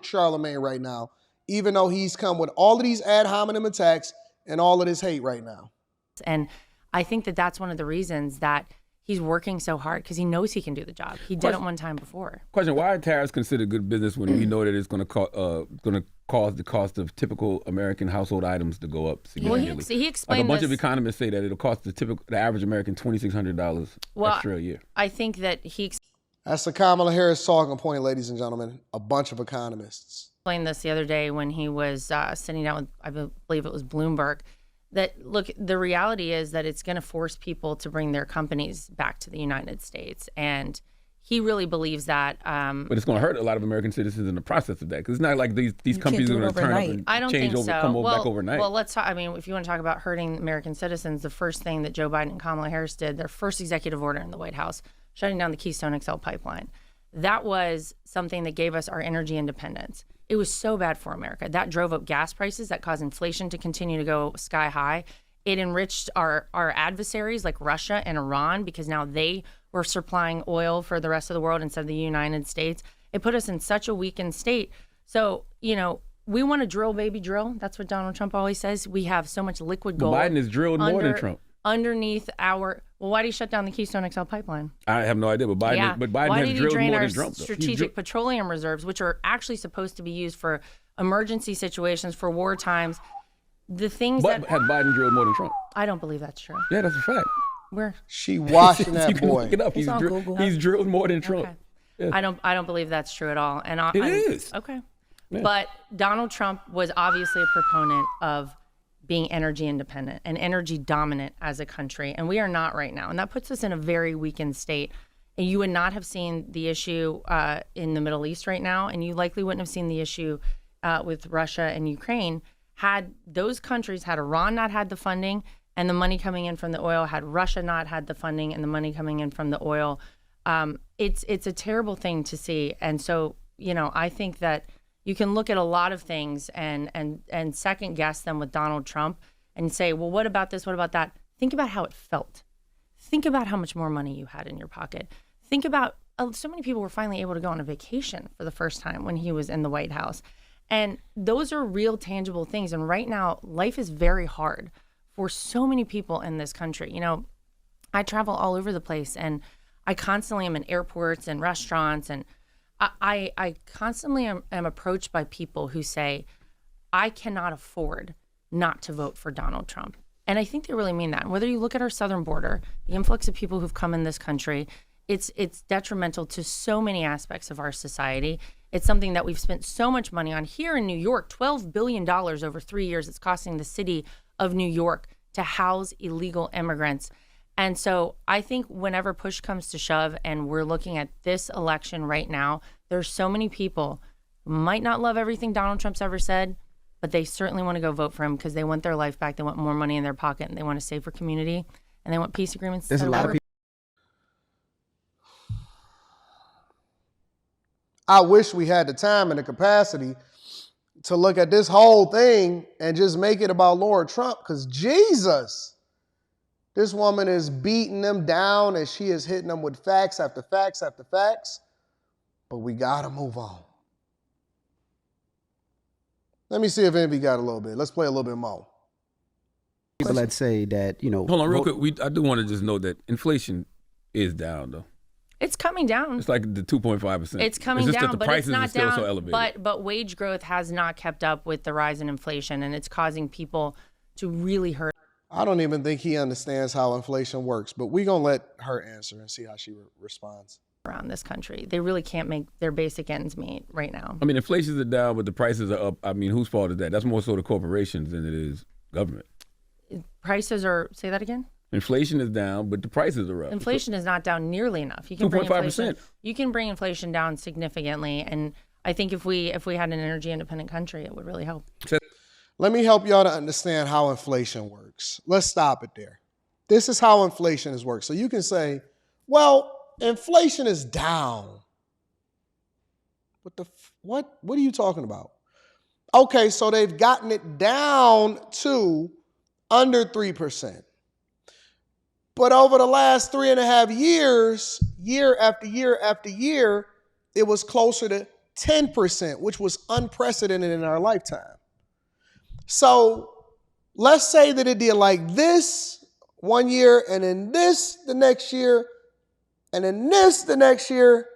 Charlemagne right now, even though he's come with all of these ad hominem attacks and all of this hate right now. And I think that that's one of the reasons that he's working so hard, because he knows he can do the job. He did it one time before. Question: why are tariffs considered good business when we know that it's going to cause the cost of typical American household items to go up significantly? Well, he explained like a bunch this. of economists say that it'll cost the average American $2,600 extra a year. I think that that's the Kamala Harris talking point, ladies and gentlemen. A bunch of economists explained this the other day when he was sitting down with, I believe it was Bloomberg, that, look, the reality is that it's going to force people to bring their companies back to the United States. And he really believes that. But it's going to hurt a lot of American citizens in the process of that, because it's not like these companies are going to turn up and I don't change think over, so. come over back overnight. Well, let's talk. I mean, if you want to talk about hurting American citizens, the first thing that Joe Biden and Kamala Harris did, their first executive order in the White House, shutting down the Keystone XL pipeline. That was something that gave us our energy independence. It was so bad for America. That drove up gas prices. That caused inflation to continue to go sky high. It enriched our adversaries like Russia and Iran, because now they were supplying oil for the rest of the world instead of the United States. It put us in such a weakened state. So, we want to drill, baby, drill. That's what Donald Trump always says. We have so much liquid gold. Biden has drilled more than Trump. Underneath well, why did he shut down the Keystone XL pipeline? I have no idea, but Biden has drilled more than Trump. Strategic petroleum reserves, which are actually supposed to be used for emergency situations, for war times. The things but has Biden drilled more than Trump? I don't believe that's true. Yeah, that's a fact. Where? She washing that you can boy. Look it up. He's drilled more than Trump. Okay. Yeah. I don't believe that's true at all. And it is. Okay. Yeah. But Donald Trump was obviously a proponent of being energy independent and energy dominant as a country. And we are not right now. And that puts us in a very weakened state. And you would not have seen the issue in the Middle East right now. And you likely wouldn't have seen the issue with Russia and Ukraine had those countries, had Iran not had the funding and the money coming in from the oil, had Russia not had the funding and the money coming in from the oil. It's a terrible thing to see. And so, I think that you can look at a lot of things and second guess them with Donald Trump and say, well, what about this? What about that? Think about how it felt. Think about how much more money you had in your pocket. Think about so many people were finally able to go on a vacation for the first time when he was in the White House. And those are real tangible things. And right now, life is very hard for so many people in this country. I travel all over the place, and I constantly am in airports and restaurants, and I constantly am approached by people who say, I cannot afford not to vote for Donald Trump. And I think they really mean that. And whether you look at our southern border, the influx of people who've come in this country, it's detrimental to so many aspects of our society. It's something that we've spent so much money on here in New York, $12 billion over 3 years. It's costing the city of New York to house illegal immigrants. And so I think whenever push comes to shove and we're looking at this election right now, there's so many people who might not love everything Donald Trump's ever said, but they certainly want to go vote for him because they want their life back. They want more money in their pocket, and they want a safer community, and they want peace agreements. There's a lot of people. I wish we had the time and the capacity to look at this whole thing and just make it about Lord Trump, because Jesus, this woman is beating them down and she is hitting them with facts after facts after facts, but we got to move on. Let me see if Envy got a little bit. Let's play a little bit more. People that say that, Hold on real quick. I do want to just note that inflation is down, though. It's coming down. It's like the 2.5%. It's coming just down, that the but prices it's not are still down. so elevated. But wage growth has not kept up with the rise in inflation, and it's causing people to really hurt. I don't even think he understands how inflation works, but we're going to let her answer and see how she responds. Around this country, they really can't make their basic ends meet right now. I mean, inflations are down, but the prices are up. I mean, whose fault is that? That's more so the corporations than it is government. Prices are, say that again? Inflation is down, but the prices are up. Inflation is not down nearly enough. You can bring 2.5%. You can bring inflation down significantly, and I think if we had an energy independent country, it would really help. Let me help y'all to understand how inflation works. Let's stop it there. This is how inflation is works. So you can say, well, inflation is down. What are you talking about? Okay, so they've gotten it down to under 3%. But over the last 3.5 years, year after year after year, it was closer to 10%, which was unprecedented in our lifetime. So let's say that it did like this one year, and then this the next year, and then this the next year,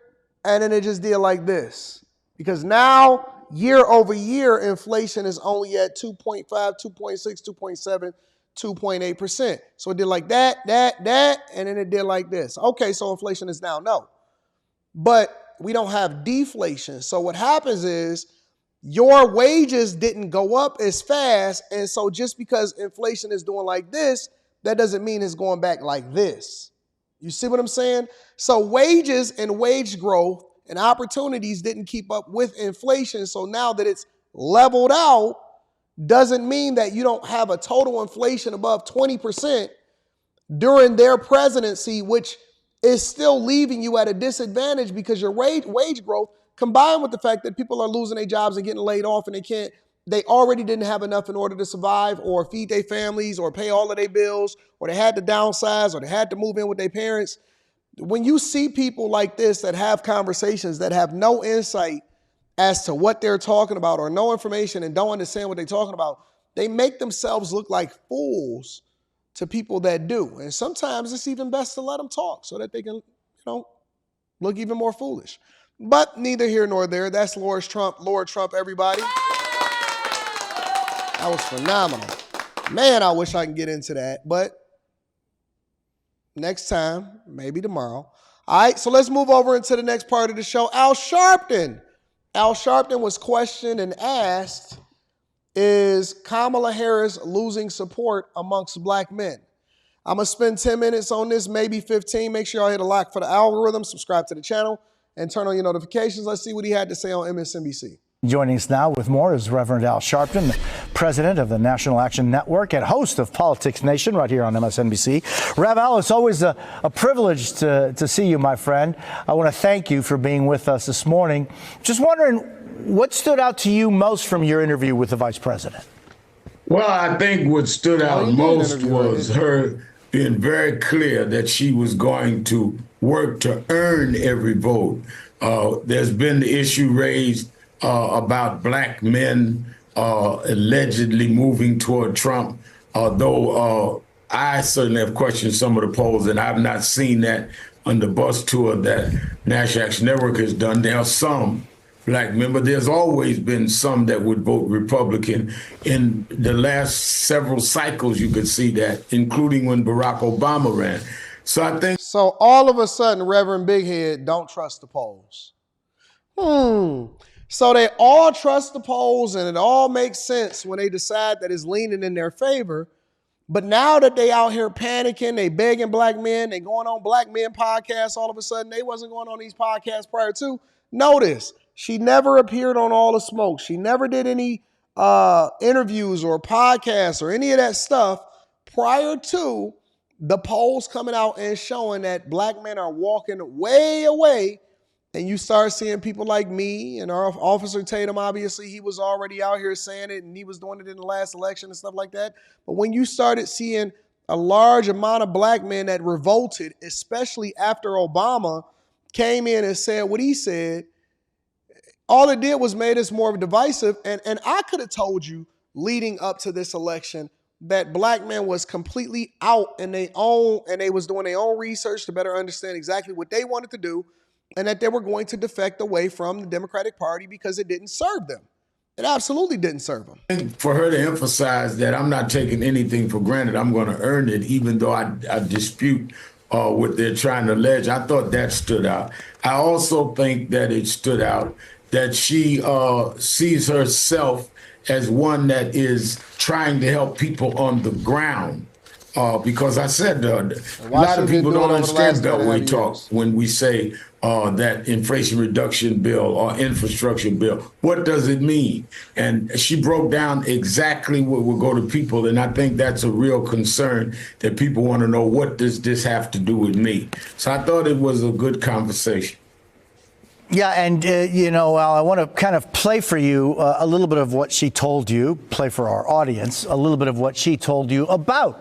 and then it just did like this. Because now, year over year, inflation is only at 2.5, 2.6, 2.7, 2.8%. So it did like that, and then it did like this. Okay, so inflation is down. No. But we don't have deflation. So what happens is your wages didn't go up as fast. And so just because inflation is doing like this, that doesn't mean it's going back like this. You see what I'm saying? So wages and wage growth and opportunities didn't keep up with inflation. So now that it's leveled out, doesn't mean that you don't have a total inflation above 20% during their presidency, which is still leaving you at a disadvantage because your wage growth combined with the fact that people are losing their jobs and getting laid off and they already didn't have enough in order to survive or feed their families or pay all of their bills, or they had to downsize, or they had to move in with their parents. When you see people like this that have conversations that have no insight as to what they're talking about or no information and don't understand what they're talking about, they make themselves look like fools to people that do. And sometimes it's even best to let them talk so that they can, look even more foolish. But neither here nor there. That's Lord Trump, everybody. That was phenomenal. Man, I wish I could get into that, but next time, maybe tomorrow. All right, so let's move over into the next part of the show. Al Sharpton. Al Sharpton was questioned and asked, is Kamala Harris losing support amongst black men? I'm going to spend 10 minutes on this, maybe 15. Make sure y'all hit a like for the algorithm, subscribe to the channel, and turn on your notifications. Let's see what he had to say on MSNBC. Joining us now with more is Reverend Al Sharpton, president of the National Action Network and host of Politics Nation right here on MSNBC. Rev Al, it's always a privilege to see you, my friend. I want to thank you for being with us this morning. Just wondering, what stood out to you most from your interview with the vice president? Well, I think what stood out most was her being very clear that she was going to work to earn every vote. There's been the issue raised about black men allegedly moving toward Trump, although I certainly have questioned some of the polls, and I've not seen that on the bus tour that National Action Network has done. There are some black men, but there's always been some that would vote Republican. In the last several cycles, you could see that, including when Barack Obama ran. So I think... So all of a sudden, Reverend Big Head don't trust the polls. So they all trust the polls, and it all makes sense when they decide that it's leaning in their favor. But now that they out here panicking, they begging black men, they going on black men podcasts all of a sudden. They wasn't going on these podcasts prior to. Notice, she never appeared on All the Smoke. She never did any interviews or podcasts or any of that stuff prior to the polls coming out and showing that black men are walking way away. And you start seeing people like me and our Officer Tatum, obviously, he was already out here saying it, and he was doing it in the last election and stuff like that. But when you started seeing a large amount of black men that revolted, especially after Obama came in and said what he said, all it did was made us more divisive. And I could have told you leading up to this election that black men was completely out in their own, and they was doing their own research to better understand exactly what they wanted to do, and that they were going to defect away from the Democratic Party because it didn't serve them. It absolutely didn't serve them. For her to emphasize that I'm not taking anything for granted, I'm going to earn it, even though I dispute what they're trying to allege, I thought that stood out. I also think that it stood out that she sees herself as one that is trying to help people on the ground. Because I said a lot of people don't understand Beltway talk when we say that Inflation Reduction Bill or infrastructure bill. What does it mean? And she broke down exactly what will go to people. And I think that's a real concern, that people want to know, what does this have to do with me? So I thought it was a good conversation. Yeah, and, Al, I want to kind of play for you a little bit of what she told you, play for our audience, a little bit of what she told you about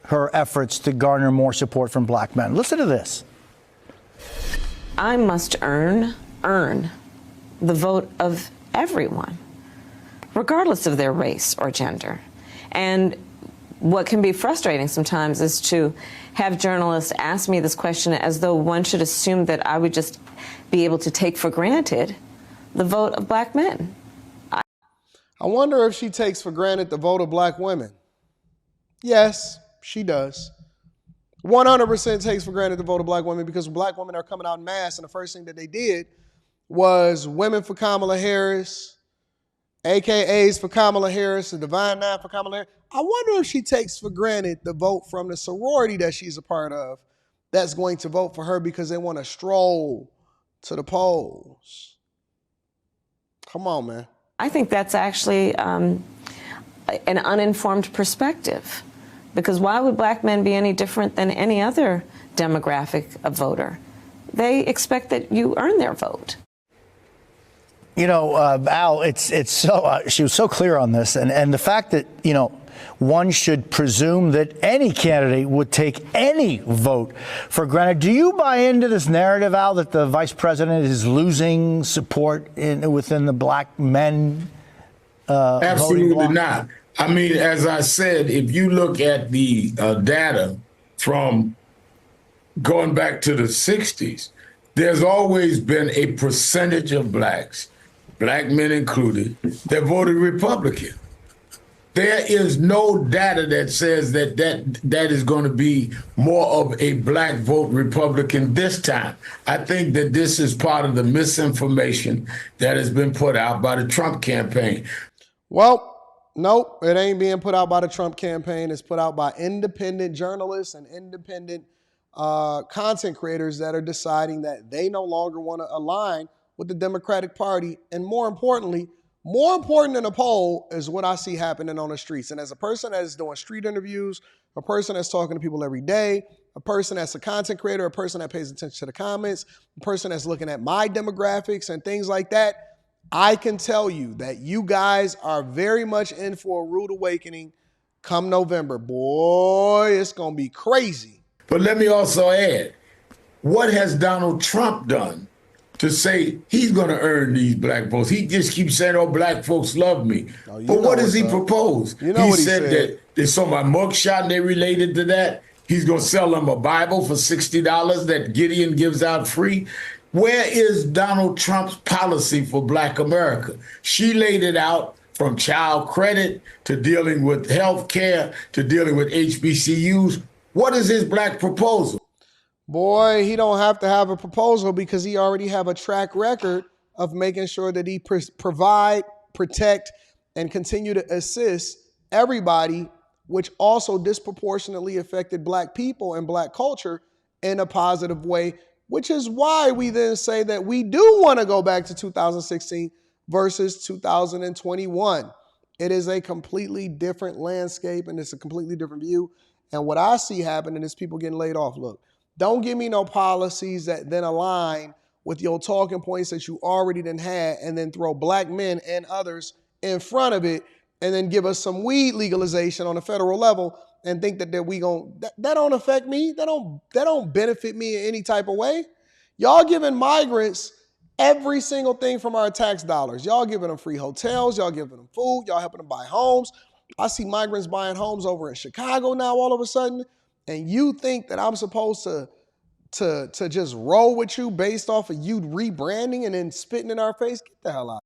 her efforts to garner more support from black men. Listen to this. I must earn the vote of everyone, regardless of their race or gender. And what can be frustrating sometimes is to have journalists ask me this question as though one should assume that I would just be able to take for granted the vote of black men. I wonder if she takes for granted the vote of black women. Yes, she does. 100% takes for granted the vote of black women, because black women are coming out in mass, and the first thing that they did was Women for Kamala Harris, AKAs for Kamala Harris, the Divine Nine for Kamala Harris. I wonder if she takes for granted the vote from the sorority that she's a part of that's going to vote for her because they want to stroll to the polls. Come on, man. I think that's actually an uninformed perspective, because why would black men be any different than any other demographic of voter? They expect that you earn their vote. Al, it's so she was so clear on this, and the fact that one should presume that any candidate would take any vote for granted. Do you buy into this narrative, Al, that the vice president is losing support within the black men? Absolutely not. I mean, as I said, if you look at the data from going back to the 60s, there's always been a percentage of blacks, black men included, that voted Republican. There is no data that says that is going to be more of a black vote Republican this time. I think that this is part of the misinformation that has been put out by the Trump campaign. Well, nope, it ain't being put out by the Trump campaign. It's put out by independent journalists and independent content creators that are deciding that they no longer want to align with the Democratic Party. And more importantly, more important than a poll is what I see happening on the streets. And as a person that is doing street interviews, a person that's talking to people every day, a person that's a content creator, a person that pays attention to the comments, a person that's looking at my demographics and things like that, I can tell you that you guys are very much in for a rude awakening come November. Boy, it's going to be crazy. But let me also add, what has Donald Trump done to say he's going to earn these black votes? He just keeps saying, oh, black folks love me. But what does he propose? He said that they saw my mugshot and they related to that. He's going to sell them a Bible for $60 that Gideon gives out free. Where is Donald Trump's policy for black America? She laid it out, from child credit to dealing with health care to dealing with HBCUs. What is his black proposal? Boy, he don't have to have a proposal, because he already have a track record of making sure that he provide, protect, and continue to assist everybody, which also disproportionately affected black people and black culture in a positive way, which is why we then say that we do want to go back to 2016 versus 2021. It is a completely different landscape, and it's a completely different view. And what I see happening is people getting laid off. Look, don't give me no policies that then align with your talking points that you already done had, and then throw black men and others in front of it, and then give us some weed legalization on a federal level and think that that don't affect me. That don't benefit me in any type of way. Y'all giving migrants every single thing from our tax dollars. Y'all giving them free hotels. Y'all giving them food. Y'all helping them buy homes. I see migrants buying homes over in Chicago now all of a sudden. And you think that I'm supposed to just roll with you based off of you rebranding and then spitting in our face? Get the hell out.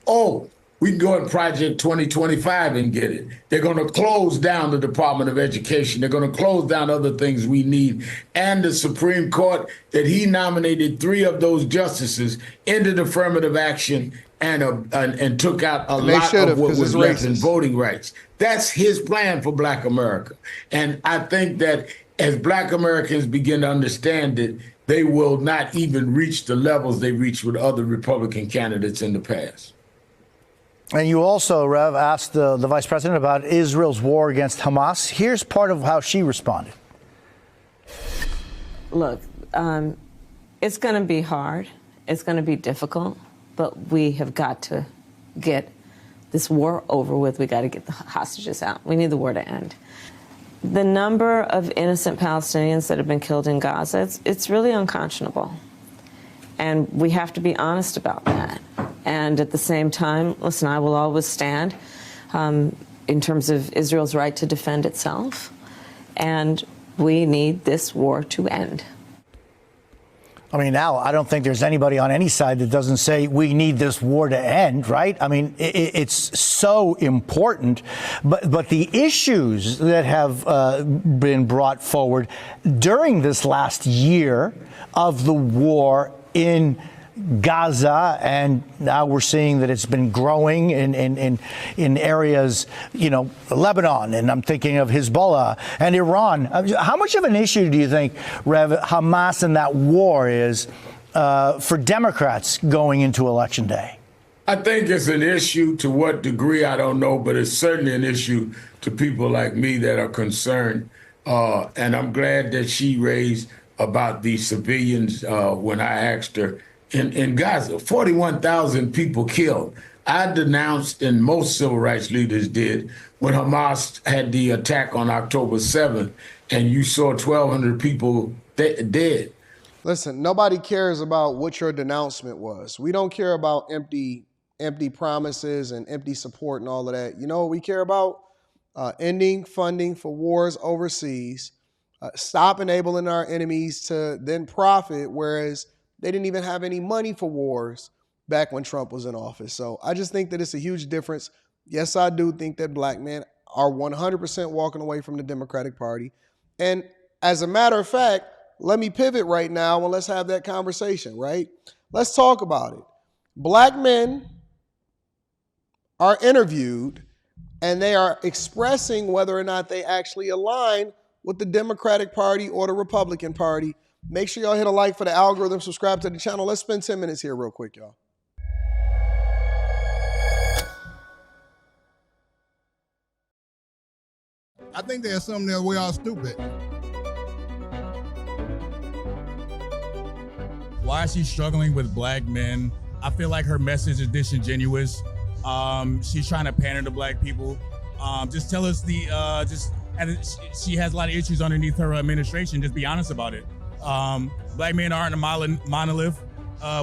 Oh, we can go in Project 2025 and get it. They're going to close down the Department of Education. They're going to close down other things we need. And the Supreme Court, that he nominated 3 of those justices, ended affirmative action and took out a lot of what was left in voting rights. That's his plan for black America. And I think that as black Americans begin to understand it, they will not even reach the levels they reached with other Republican candidates in the past. And you also, Rev, asked the vice president about Israel's war against Hamas. Here's part of how she responded. Look, It's going to be hard. It's going to be difficult, but we have got to get this war over with. We got to get the hostages out. We need the war to end. The number of innocent Palestinians that have been killed in Gaza, it's really unconscionable. And we have to be honest about that. And at the same time, listen, I will always stand in terms of Israel's right to defend itself. And we need this war to end. I mean, now I don't think there's anybody on any side that doesn't say we need this war to end, right? I mean, it's so important. But the issues that have been brought forward during this last year of the war in Gaza, and now we're seeing that it's been growing in areas, you know, Lebanon, and I'm thinking of Hezbollah and Iran. How much of an issue do you think, Rev, Hamas and that war is for Democrats going into Election Day? I think it's an issue. To what degree, I don't know, but it's certainly an issue to people like me that are concerned. And I'm glad that she raised about the civilians when I asked her. In Gaza, 41,000 people killed. I denounced, and most civil rights leaders did, when Hamas had the attack on October 7th, and you saw 1,200 people dead. Listen, nobody cares about what your denouncement was. We don't care about empty promises and empty support and all of that. You know what we care about? Ending funding for wars overseas, stop enabling our enemies to then profit, whereas they didn't even have any money for wars back when Trump was in office. So I just think that it's a huge difference. Yes, I do think that black men are 100% walking away from the Democratic Party. And as a matter of fact, let me pivot right now and let's have that conversation, right? Let's talk about it. Black men are interviewed and they are expressing whether or not they actually align with the Democratic Party or the Republican Party. Make sure y'all hit a like for the algorithm, subscribe to the channel. Let's spend 10 minutes here real quick, y'all. I think they assume that we're all stupid. Why is she struggling with black men? I feel like her message is disingenuous. She's trying to pander to black people. Just tell us she has a lot of issues underneath her administration. Just be honest about it. Black men aren't a monolith.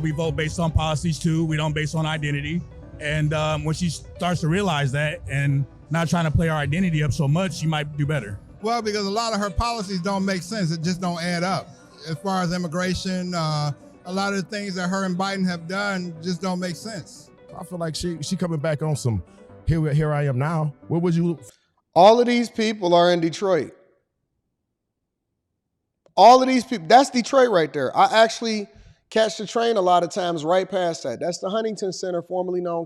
We vote based on policies too. We don't base on identity. And when she starts to realize that and not trying to play our identity up so much, she might do better. Well, because a lot of her policies don't make sense. It just don't add up. As far as immigration, a lot of the things that her and Biden have done just don't make sense. I feel like she coming back on some, here I am now. Where would you? All of these people are in Detroit. All of these people, that's Detroit right there. I actually catch the train a lot of times right past that. That's the Huntington Center, formerly known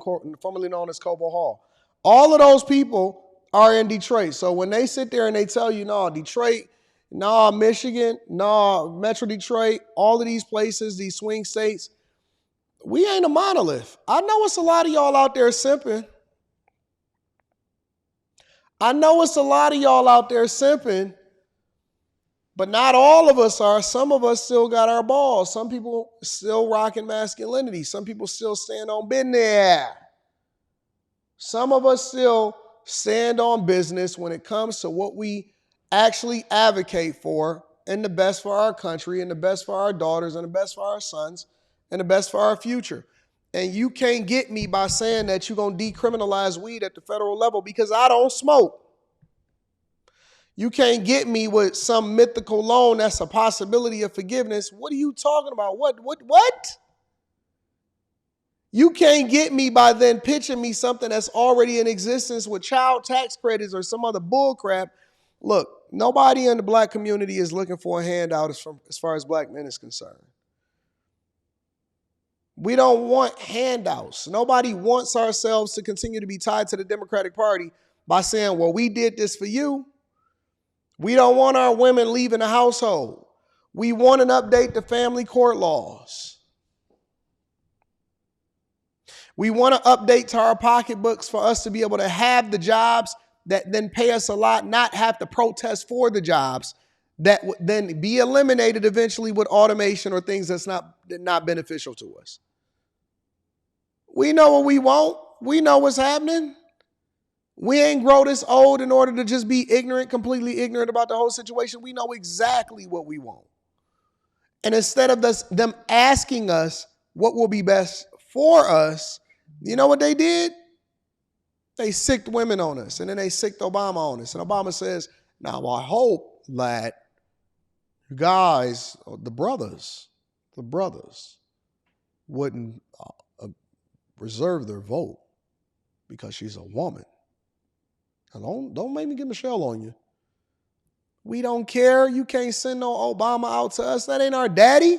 as Cobo Hall. All of those people are in Detroit. So when they sit there and they tell you, no, Detroit, no, Michigan, no, Metro Detroit, all of these places, these swing states, we ain't a monolith. I know it's a lot of y'all out there simping. But not all of us are. Some of us still got our balls. Some people still rocking masculinity. Some people still stand on business. Some of us still stand on business when it comes to what we actually advocate for and the best for our country and the best for our daughters and the best for our sons and the best for our future. And you can't get me by saying that you're going to decriminalize weed at the federal level because I don't smoke. You can't get me with some mythical loan that's a possibility of forgiveness. What are you talking about? What? You can't get me by then pitching me something that's already in existence with child tax credits or some other bull crap. Look, nobody in the black community is looking for a handout as far as black men is concerned. We don't want handouts. Nobody wants ourselves to continue to be tied to the Democratic Party by saying, well, we did this for you. We don't want our women leaving the household. We want to update the family court laws. We want to update to our pocketbooks for us to be able to have the jobs that then pay us a lot, not have to protest for the jobs that would then be eliminated eventually with automation or things that's not beneficial to us. We know what we want. We know what's happening. We ain't grow this old in order to just be ignorant, completely ignorant about the whole situation. We know exactly what we want. And instead of them asking us what will be best for us, you know what they did? They sicked women on us, and then they sicked Obama on us. And Obama says, now I hope that you guys, the brothers, wouldn't reserve their vote because she's a woman. And don't make me get Michelle on you. We don't care. You can't send no Obama out to us. That ain't our daddy.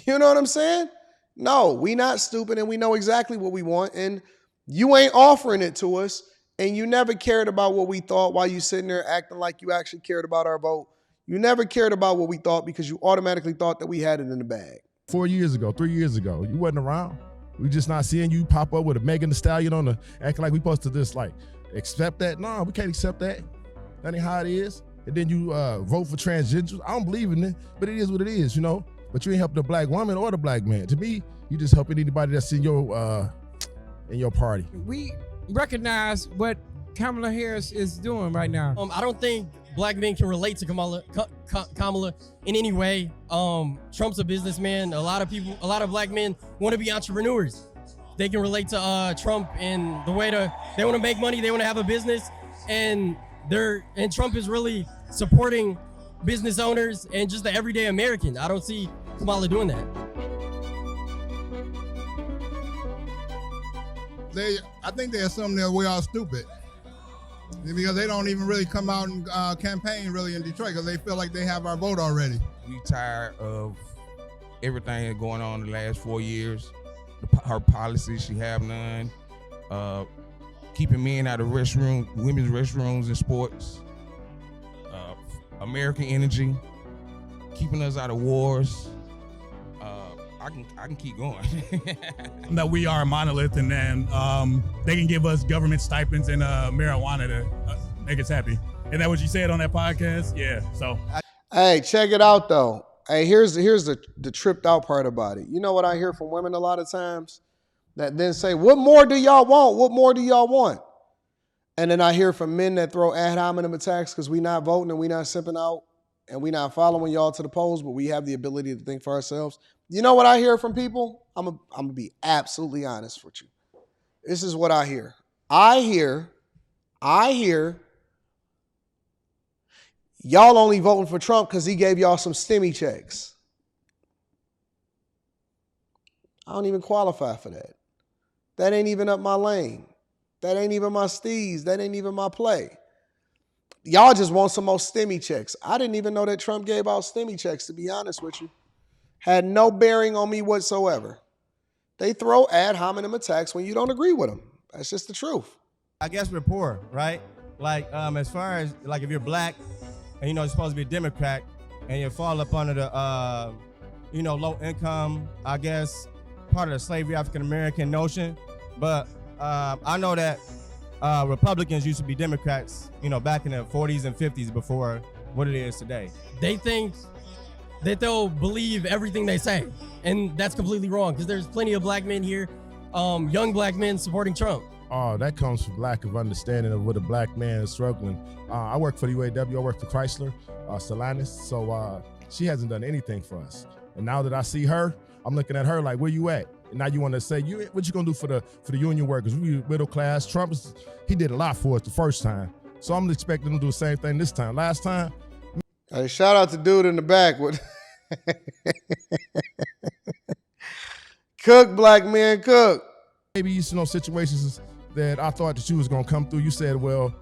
You know what I'm saying? No, we not stupid, and we know exactly what we want. And you ain't offering it to us, and you never cared about what we thought while you sitting there acting like you actually cared about our vote. You never cared about what we thought because you automatically thought that we had it in the bag. 4 years ago, 3 years ago, you wasn't around. We just not seeing you pop up with a Megan Thee Stallion on the acting like we supposed to just like accept that. No, we can't accept that. That ain't how it is. And then you vote for transgenders. I don't believe in it, but it is what it is, you know. But you ain't helping the black woman or the black man. To me, you just helping anybody that's in your party. We recognize what Kamala Harris is doing right now. I don't think black men can relate to Kamala in any way. Trump's a businessman. A lot of black men want to be entrepreneurs. They can relate to Trump in the way they want to make money. They want to have a business, and Trump is really supporting business owners and just the everyday American. I don't see Kamala doing that. I think they assume that we're all stupid because they don't even really come out and campaign really in Detroit because they feel like they have our vote already. We tired of everything that's going on in the last 4 years. Her policies, she have none. Keeping men out of women's restrooms and sports. American energy, keeping us out of wars. I can keep going. That we are a monolith, and then they can give us government stipends and marijuana to make us happy. Isn't that what you said on that podcast? Yeah. So, hey, check it out though. Hey, here's the tripped out part about it. You know what I hear from women a lot of times that then say, "What more do y'all want? What more do y'all want?" And then I hear from men that throw ad hominem attacks because we not voting and we not sipping out and we not following y'all to the polls, but we have the ability to think for ourselves. You know what I hear from people? I'm gonna be absolutely honest with you. This is what I hear. I hear y'all only voting for Trump because he gave y'all some stimmy checks. I don't even qualify for that. That ain't even up my lane. That ain't even my steez. That ain't even my play. Y'all just want some more stimmy checks. I didn't even know that Trump gave out stimmy checks, to be honest with you. Had no bearing on me whatsoever. They throw ad hominem attacks when you don't agree with them. That's just the truth. I guess we're poor, right? Like, as far as, like, if you're black and, you're supposed to be a Democrat and you fall up under the, low income, I guess, part of the slavery African-American notion. But I know that Republicans used to be Democrats, back in the 40s and 50s before what it is today. They think that they'll believe everything they say, and that's completely wrong because there's plenty of black men here, young black men supporting Trump. Oh, that comes from lack of understanding of what a black man is struggling. I work for the UAW, I work for Chrysler, Stellantis, so she hasn't done anything for us. And now that I see her, I'm looking at her like, where you at? And now you want to say, what you gonna do for the union workers? We middle class. Trump, he did a lot for us the first time. So I'm expecting him to do the same thing this time. Last time. Hey, shout out to dude in the back with cook, black man, cook. Maybe you know situations that I thought that you was gonna come through. You said, well,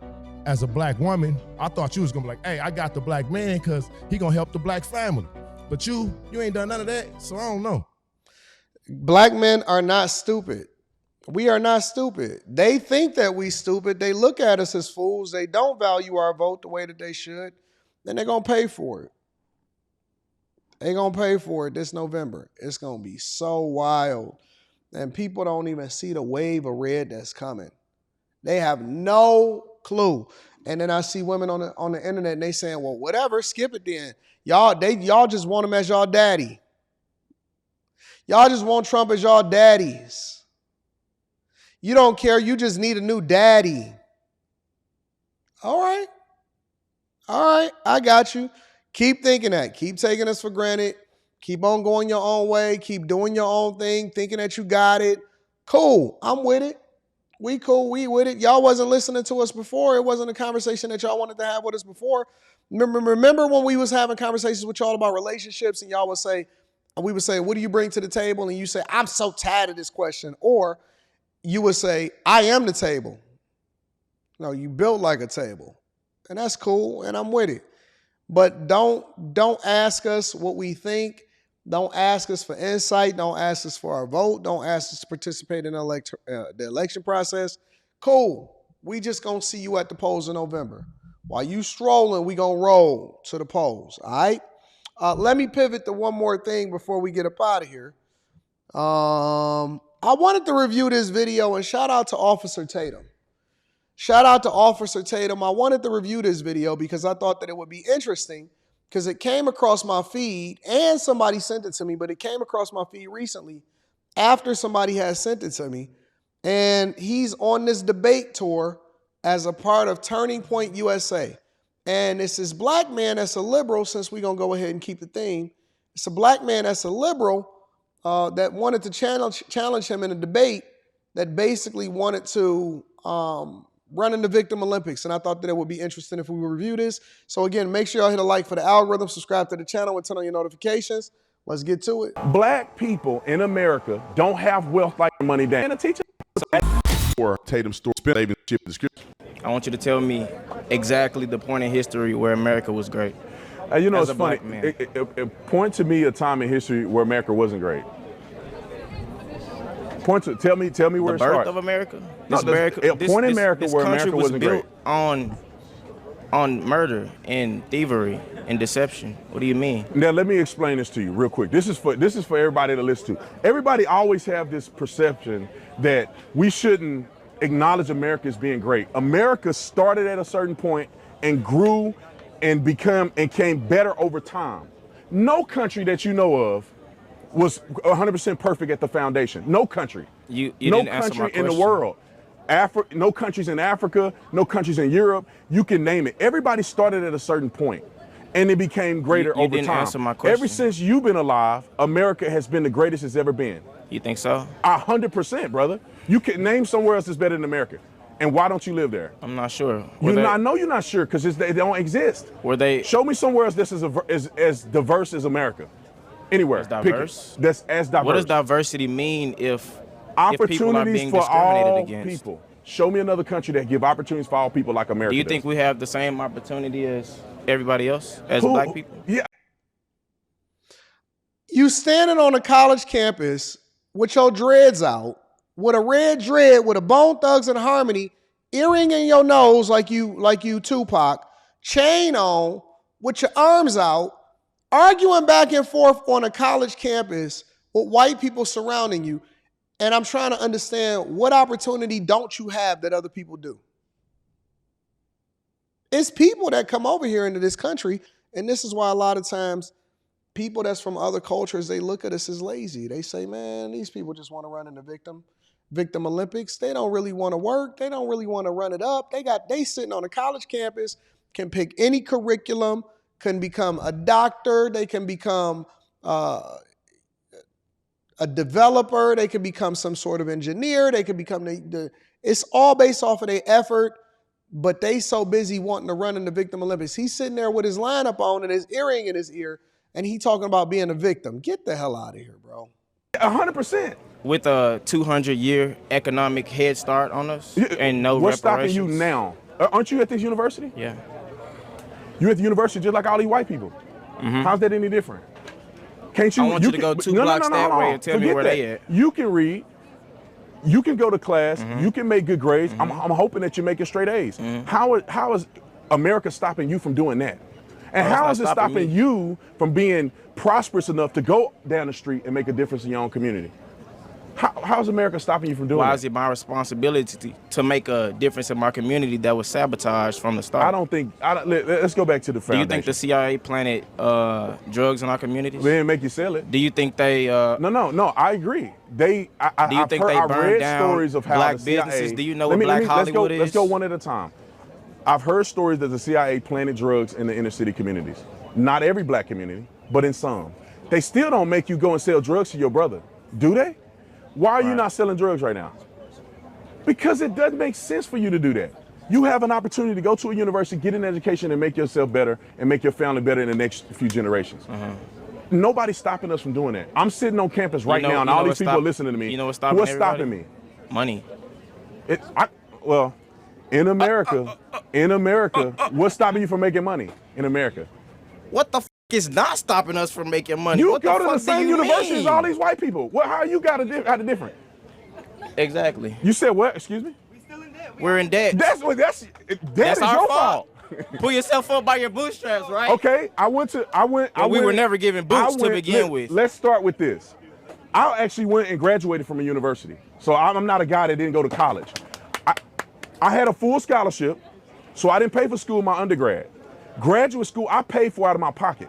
as a black woman, I thought you was gonna be like, hey, I got the black man because he gonna help the black family. But you ain't done none of that, so I don't know. Black men are not stupid. We are not stupid. They think that we stupid. They look at us as fools. They don't value our vote the way that they should. Then they're going to pay for it. They're going to pay for it this November. It's going to be so wild. And people don't even see the wave of red that's coming. They have no clue. And then I see women on the internet and they saying, well, whatever, skip it then. Y'all just want him as y'all daddy. Y'all just want Trump as y'all daddies. You don't care. You just need a new daddy. All right. I got you. Keep thinking that. Keep taking us for granted. Keep on going your own way. Keep doing your own thing, thinking that you got it. Cool. I'm with it. We cool. We with it. Y'all wasn't listening to us before. It wasn't a conversation that y'all wanted to have with us before. Remember when we was having conversations with y'all about relationships and y'all would say, we would say, what do you bring to the table? And you say, I'm so tired of this question. Or you would say, I am the table. No, you built like a table. And that's cool. And I'm with it. But don't ask us what we think. Don't ask us for insight. Don't ask us for our vote. Don't ask us to participate in the election process. Cool. We just going to see you at the polls in November. While you strolling, we going to roll to the polls. All right? Let me pivot to one more thing before we get up out of here. I wanted to review this video and shout out to Officer Tatum. Shout out to Officer Tatum. I wanted to review this video because I thought that it would be interesting because it came across my feed and somebody sent it to me, but it came across my feed recently after somebody had sent it to me. And he's on this debate tour as a part of Turning Point USA. And it's this black man that's a liberal, since we're going to go ahead and keep the theme. It's a black man that's a liberal that wanted to challenge him in a debate that basically wanted to run in the Victim Olympics. And I thought that it would be interesting if we would review this. So again, make sure y'all hit a like for the algorithm, subscribe to the channel, and turn on your notifications. Let's get to it. Black people in America don't have wealth like money down. And a teacher for Tatum story description. I want you to tell me exactly the point in history where America was great. You know, As it's a funny. black man. Point to me a time in history where America wasn't great. Tell me where it starts. The birth of America? This America wasn't built great. On murder and thievery and deception. What do you mean? Now let me explain this to you real quick. This is for everybody to listen to. Everybody always have this perception that we shouldn't acknowledge America as being great. America started at a certain point and grew and came better over time. No country that you know of was 100% perfect at the foundation. No country. You no didn't answer my country in the question. world. No countries in Africa, no countries in Europe. You can name it. Everybody started at a certain point, and it became greater You over didn't time. answer my question. Ever since you've been alive, America has been the greatest it's ever been. You think so? 100%, brother. You can name somewhere else that's better than America. And why don't you live there? I'm not sure. I know you're not sure because they don't exist. Show me somewhere else that's as diverse as America. Anywhere. As diverse? That's as diverse. What does diversity mean if people are Opportunities being for discriminated all against? people. Show me another country that give opportunities for all people like America Do you does. think we have the same opportunity as everybody else, as black people? Yeah. You standing on a college campus with your dreads out, with a red dread, with a Bone Thugs and Harmony, earring in your nose like you Tupac, chain on, with your arms out, arguing back and forth on a college campus with white people surrounding you. And I'm trying to understand, what opportunity don't you have that other people do? It's people that come over here into this country, and this is why a lot of times people that's from other cultures, they look at us as lazy. They say, man, these people just want to run in the Victim Olympics. They don't really want to work. They don't really want to run it up. They sitting on a college campus, can pick any curriculum, can become a doctor. They can become a developer. They can become some sort of engineer. They can become it's all based off of their effort, but they so busy wanting to run in the Victim Olympics. He's sitting there with his lineup on and his earring in his ear, and he talking about being a victim. Get the hell out of here, bro. 100%. With a 200-year economic head start on us and no What's reparations. stopping you now? Aren't you at this university? Yeah. You're at the university just like all these white people. Mm-hmm. How's that any different? Can't you? I want you to go two blocks that way and tell me where they at. You can read. You can go to class. Mm-hmm. You can make good grades. Mm-hmm. I'm hoping that you're making straight A's. Mm-hmm. How is America stopping you from doing that? And No, how it's is not it stopping me. you from being prosperous enough to go down the street and make a difference in your own community? How's America stopping you from doing Why that? is it my responsibility to make a difference in my community that was sabotaged from the start? Let's go back to the foundation. Do you think the CIA planted drugs in our communities? They didn't make you sell it. Do you think they? No. I agree. Do you think they burned down stories of how black the CIA, businesses? Do you know what Black Hollywood is? Let's go one at a time. I've heard stories that the CIA planted drugs in the inner city communities. Not every black community, but in some. They still don't make you go and sell drugs to your brother, do they? Why are you not selling drugs right now? Because it doesn't make sense for you to do that. You have an opportunity to go to a university, get an education, and make yourself better and make your family better in the next few generations. Nobody's stopping us from doing that. I'm sitting on campus right now, and all these people are listening to me. You know what's stopping What's stopping me? Money. In America, what's stopping you from making money in America? What the f is not stopping us from making money? You what go the to the fuck same do you university as mean? all these white people. How you got it different? Exactly. You said what? Excuse me? We're in debt. That's our your fault. Pull yourself up by your bootstraps, right? Okay, we were never given boots to begin with. Let's start with this. I actually went and graduated from a university. So I'm not a guy that didn't go to college. I had a full scholarship, so I didn't pay for school in my undergrad. Graduate school, I paid for out of my pocket.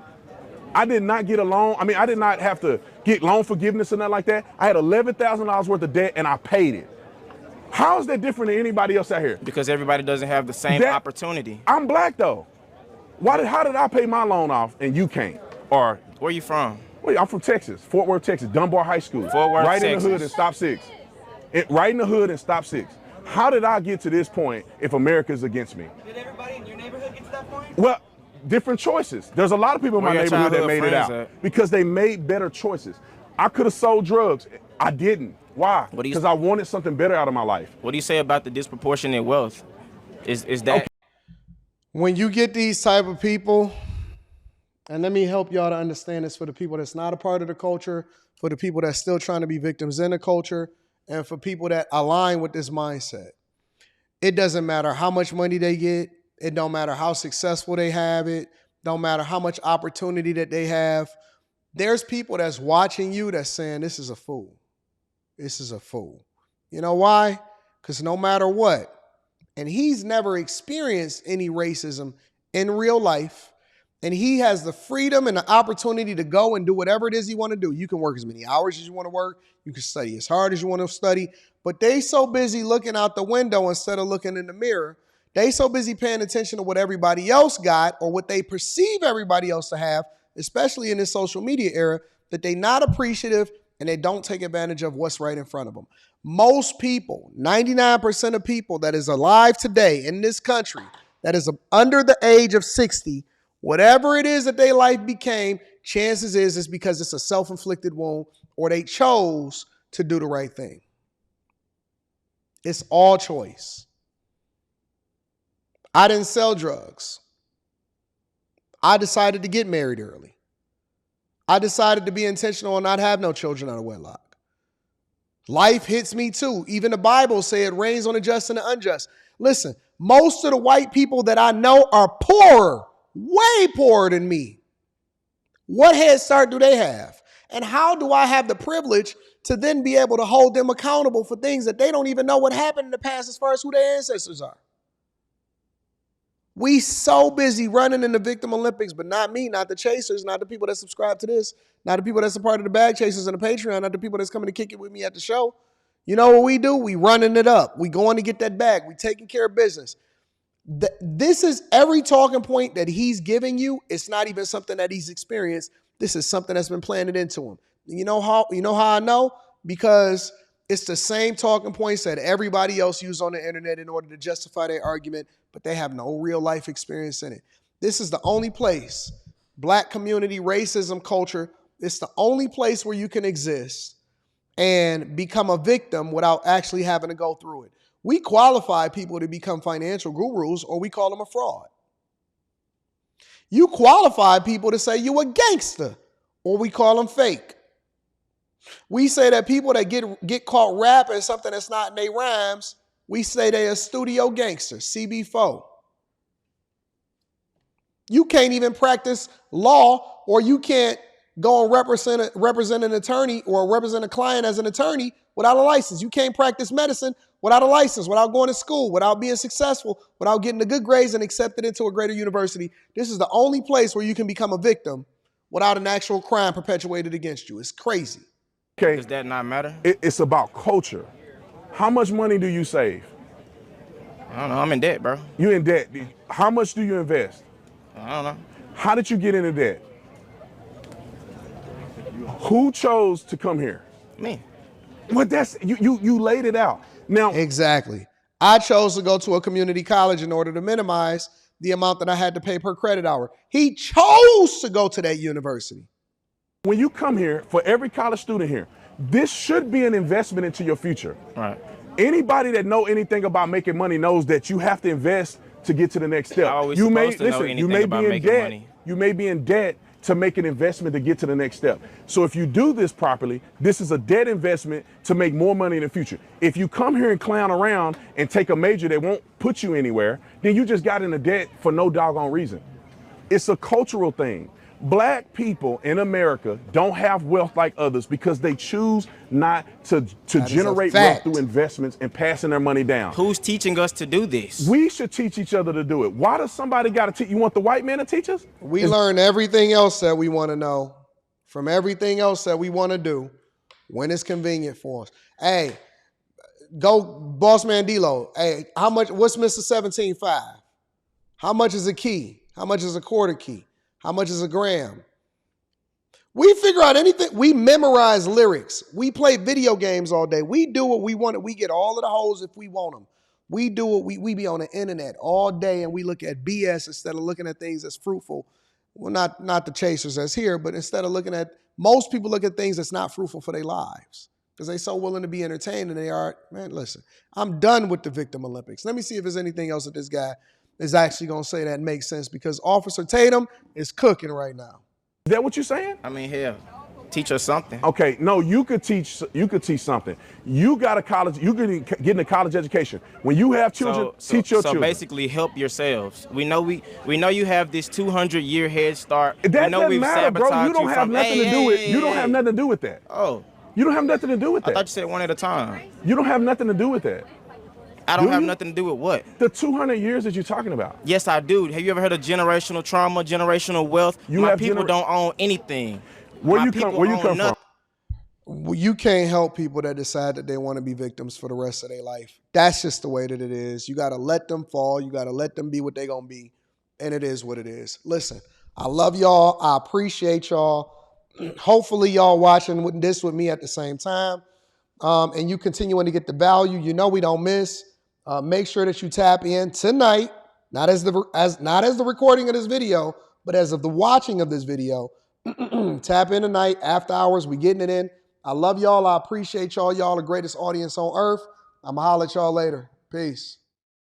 I did not get a loan. I mean, I did not have to get loan forgiveness or nothing like that. I had $11,000 worth of debt and I paid it. How is that different than anybody else out here? Because everybody doesn't have the same opportunity. I'm black though. How did I pay my loan off and you can't? Or where you from? Well, I'm from Texas, Fort Worth, Texas, Dunbar High School. Fort Worth, right Texas. in the hood and stop 6. Right in the hood and stop 6. How did I get to this point if America's against me? Did everybody in your neighborhood get to that point? Well, different choices. There's a lot of people in my neighborhood that made it out because they made better choices. I could have sold drugs. I didn't. Why? Because I wanted something better out of my life. What do you say about the disproportionate wealth? Is that okay. When you get these type of people, and let me help y'all to understand this for the people that's not a part of the culture, for the people that's still trying to be victims in the culture, and for people that align with this mindset. It doesn't matter how much money they get. It don't matter how successful they have it. Don't matter how much opportunity that they have. There's people that's watching you that's saying, this is a fool. This is a fool. You know why? Because no matter what, and he's never experienced any racism in real life, and he has the freedom and the opportunity to go and do whatever it is he want to do. You can work as many hours as you want to work. You can study as hard as you want to study. But they so busy looking out the window instead of looking in the mirror. They so busy paying attention to what everybody else got or what they perceive everybody else to have, especially in this social media era, that they not appreciative and they don't take advantage of what's right in front of them. Most people, 99% of people that is alive today in this country, that is under the age of 60, whatever it is that their life became, chances is it's because it's a self-inflicted wound or they chose to do the right thing. It's all choice. I didn't sell drugs. I decided to get married early. I decided to be intentional and not have no children out of wedlock. Life hits me too. Even the Bible says it rains on the just and the unjust. Listen, most of the white people that I know are poorer, way poorer than me. What head start do they have? And how do I have the privilege to then be able to hold them accountable for things that they don't even know what happened in the past as far as who their ancestors are? We so busy running in the victim Olympics, but not me, not the chasers, not the people that subscribe to this, not the people that's a part of the bag chasers and the Patreon, not the people that's coming to kick it with me at the show. You know what we do? We running it up. We going to get that bag. We taking care of business. This is every talking point that he's giving you. It's not even something that he's experienced. This is something that's been planted into him. You know how I know? Because it's the same talking points that everybody else uses on the internet in order to justify their argument, but they have no real life experience in it. This is the only place, black community, racism, culture, it's the only place where you can exist and become a victim without actually having to go through it. We qualify people to become financial gurus or we call them a fraud. You qualify people to say you a gangster or we call them fake. We say that people that get caught rapping something that's not in their rhymes, we say they a studio gangster, CB4. You can't even practice law or you can't go and represent an attorney or represent a client as an attorney without a license. You can't practice medicine without a license, without going to school, without being successful, without getting the good grades and accepted into a greater university. This is the only place where you can become a victim without an actual crime perpetuated against you. It's crazy. Okay. Does that not matter? It's about culture. How much money do you save? I don't know. I'm in debt, bro. You in debt. How much do you invest? I don't know. How did you get into debt? Who chose to come here? Me. Well, that's you laid it out. Now exactly. I chose to go to a community college in order to minimize the amount that I had to pay per credit hour. He chose to go to that university. When you come here, for every college student here, this should be an investment into your future. Right. Anybody that know anything about making money knows that you have to invest to get to the next step. You may be in debt. You may be in debt to make an investment to get to the next step. So if you do this properly, this is a debt investment to make more money in the future. If you come here and clown around and take a major that won't put you anywhere, then you just got into debt for no doggone reason. It's a cultural thing. Black people in America don't have wealth like others because they choose not to generate wealth through investments and passing their money down. Who's teaching us to do this? We should teach each other to do it. Why does somebody got to teach? You want the white man to teach us? We learn everything else that we want to know from everything else that we want to do when it's convenient for us. Hey, go Boss Man D-Lo. Hey, what's Mr. 17.5? How much is a key? How much is a quarter key? How much is a gram? We figure out anything. We memorize lyrics. We play video games all day. We do what we want. We get all of the hoes if we want them. We do what we be on the internet all day and we look at BS instead of looking at things that's fruitful. Well, not the chasers that's here, but instead of looking at, most people look at things that's not fruitful for their lives because they're so willing to be entertained and they are, man, listen, I'm done with the victim Olympics. Let me see if there's anything else that this guy is actually going to say that makes sense because Officer Tatum is cooking right now. Is that what you're saying? I mean, hell, teach us something. Okay, no, you could teach something. You got a college, you could get a college education. When you have children, teach your children. So basically help yourselves. We know you have this 200-year head start. That doesn't matter, bro. You don't have nothing to do with. You don't have nothing to do with that. Oh. You don't have nothing to do with that. I thought you said one at a time. You don't have nothing to do with that. I don't have nothing to do with what? The 200 years that you're talking about. Yes, I do. Have you ever heard of generational trauma, generational wealth? My people don't own anything. Where you come from? Well, you can't help people that decide that they want to be victims for the rest of their life. That's just the way that it is. You got to let them fall. You got to let them be what they're going to be. And it is what it is. Listen, I love y'all. I appreciate y'all. Hopefully y'all watching this with me at the same time. And you continuing to get the value. You know we don't miss. Make sure that you tap in tonight, not as the recording of this video, but as of the watching of this video. Tap in tonight, after hours, we getting it in. I love y'all. I appreciate y'all. Y'all the greatest audience on earth. I'm going to holler at y'all later. Peace.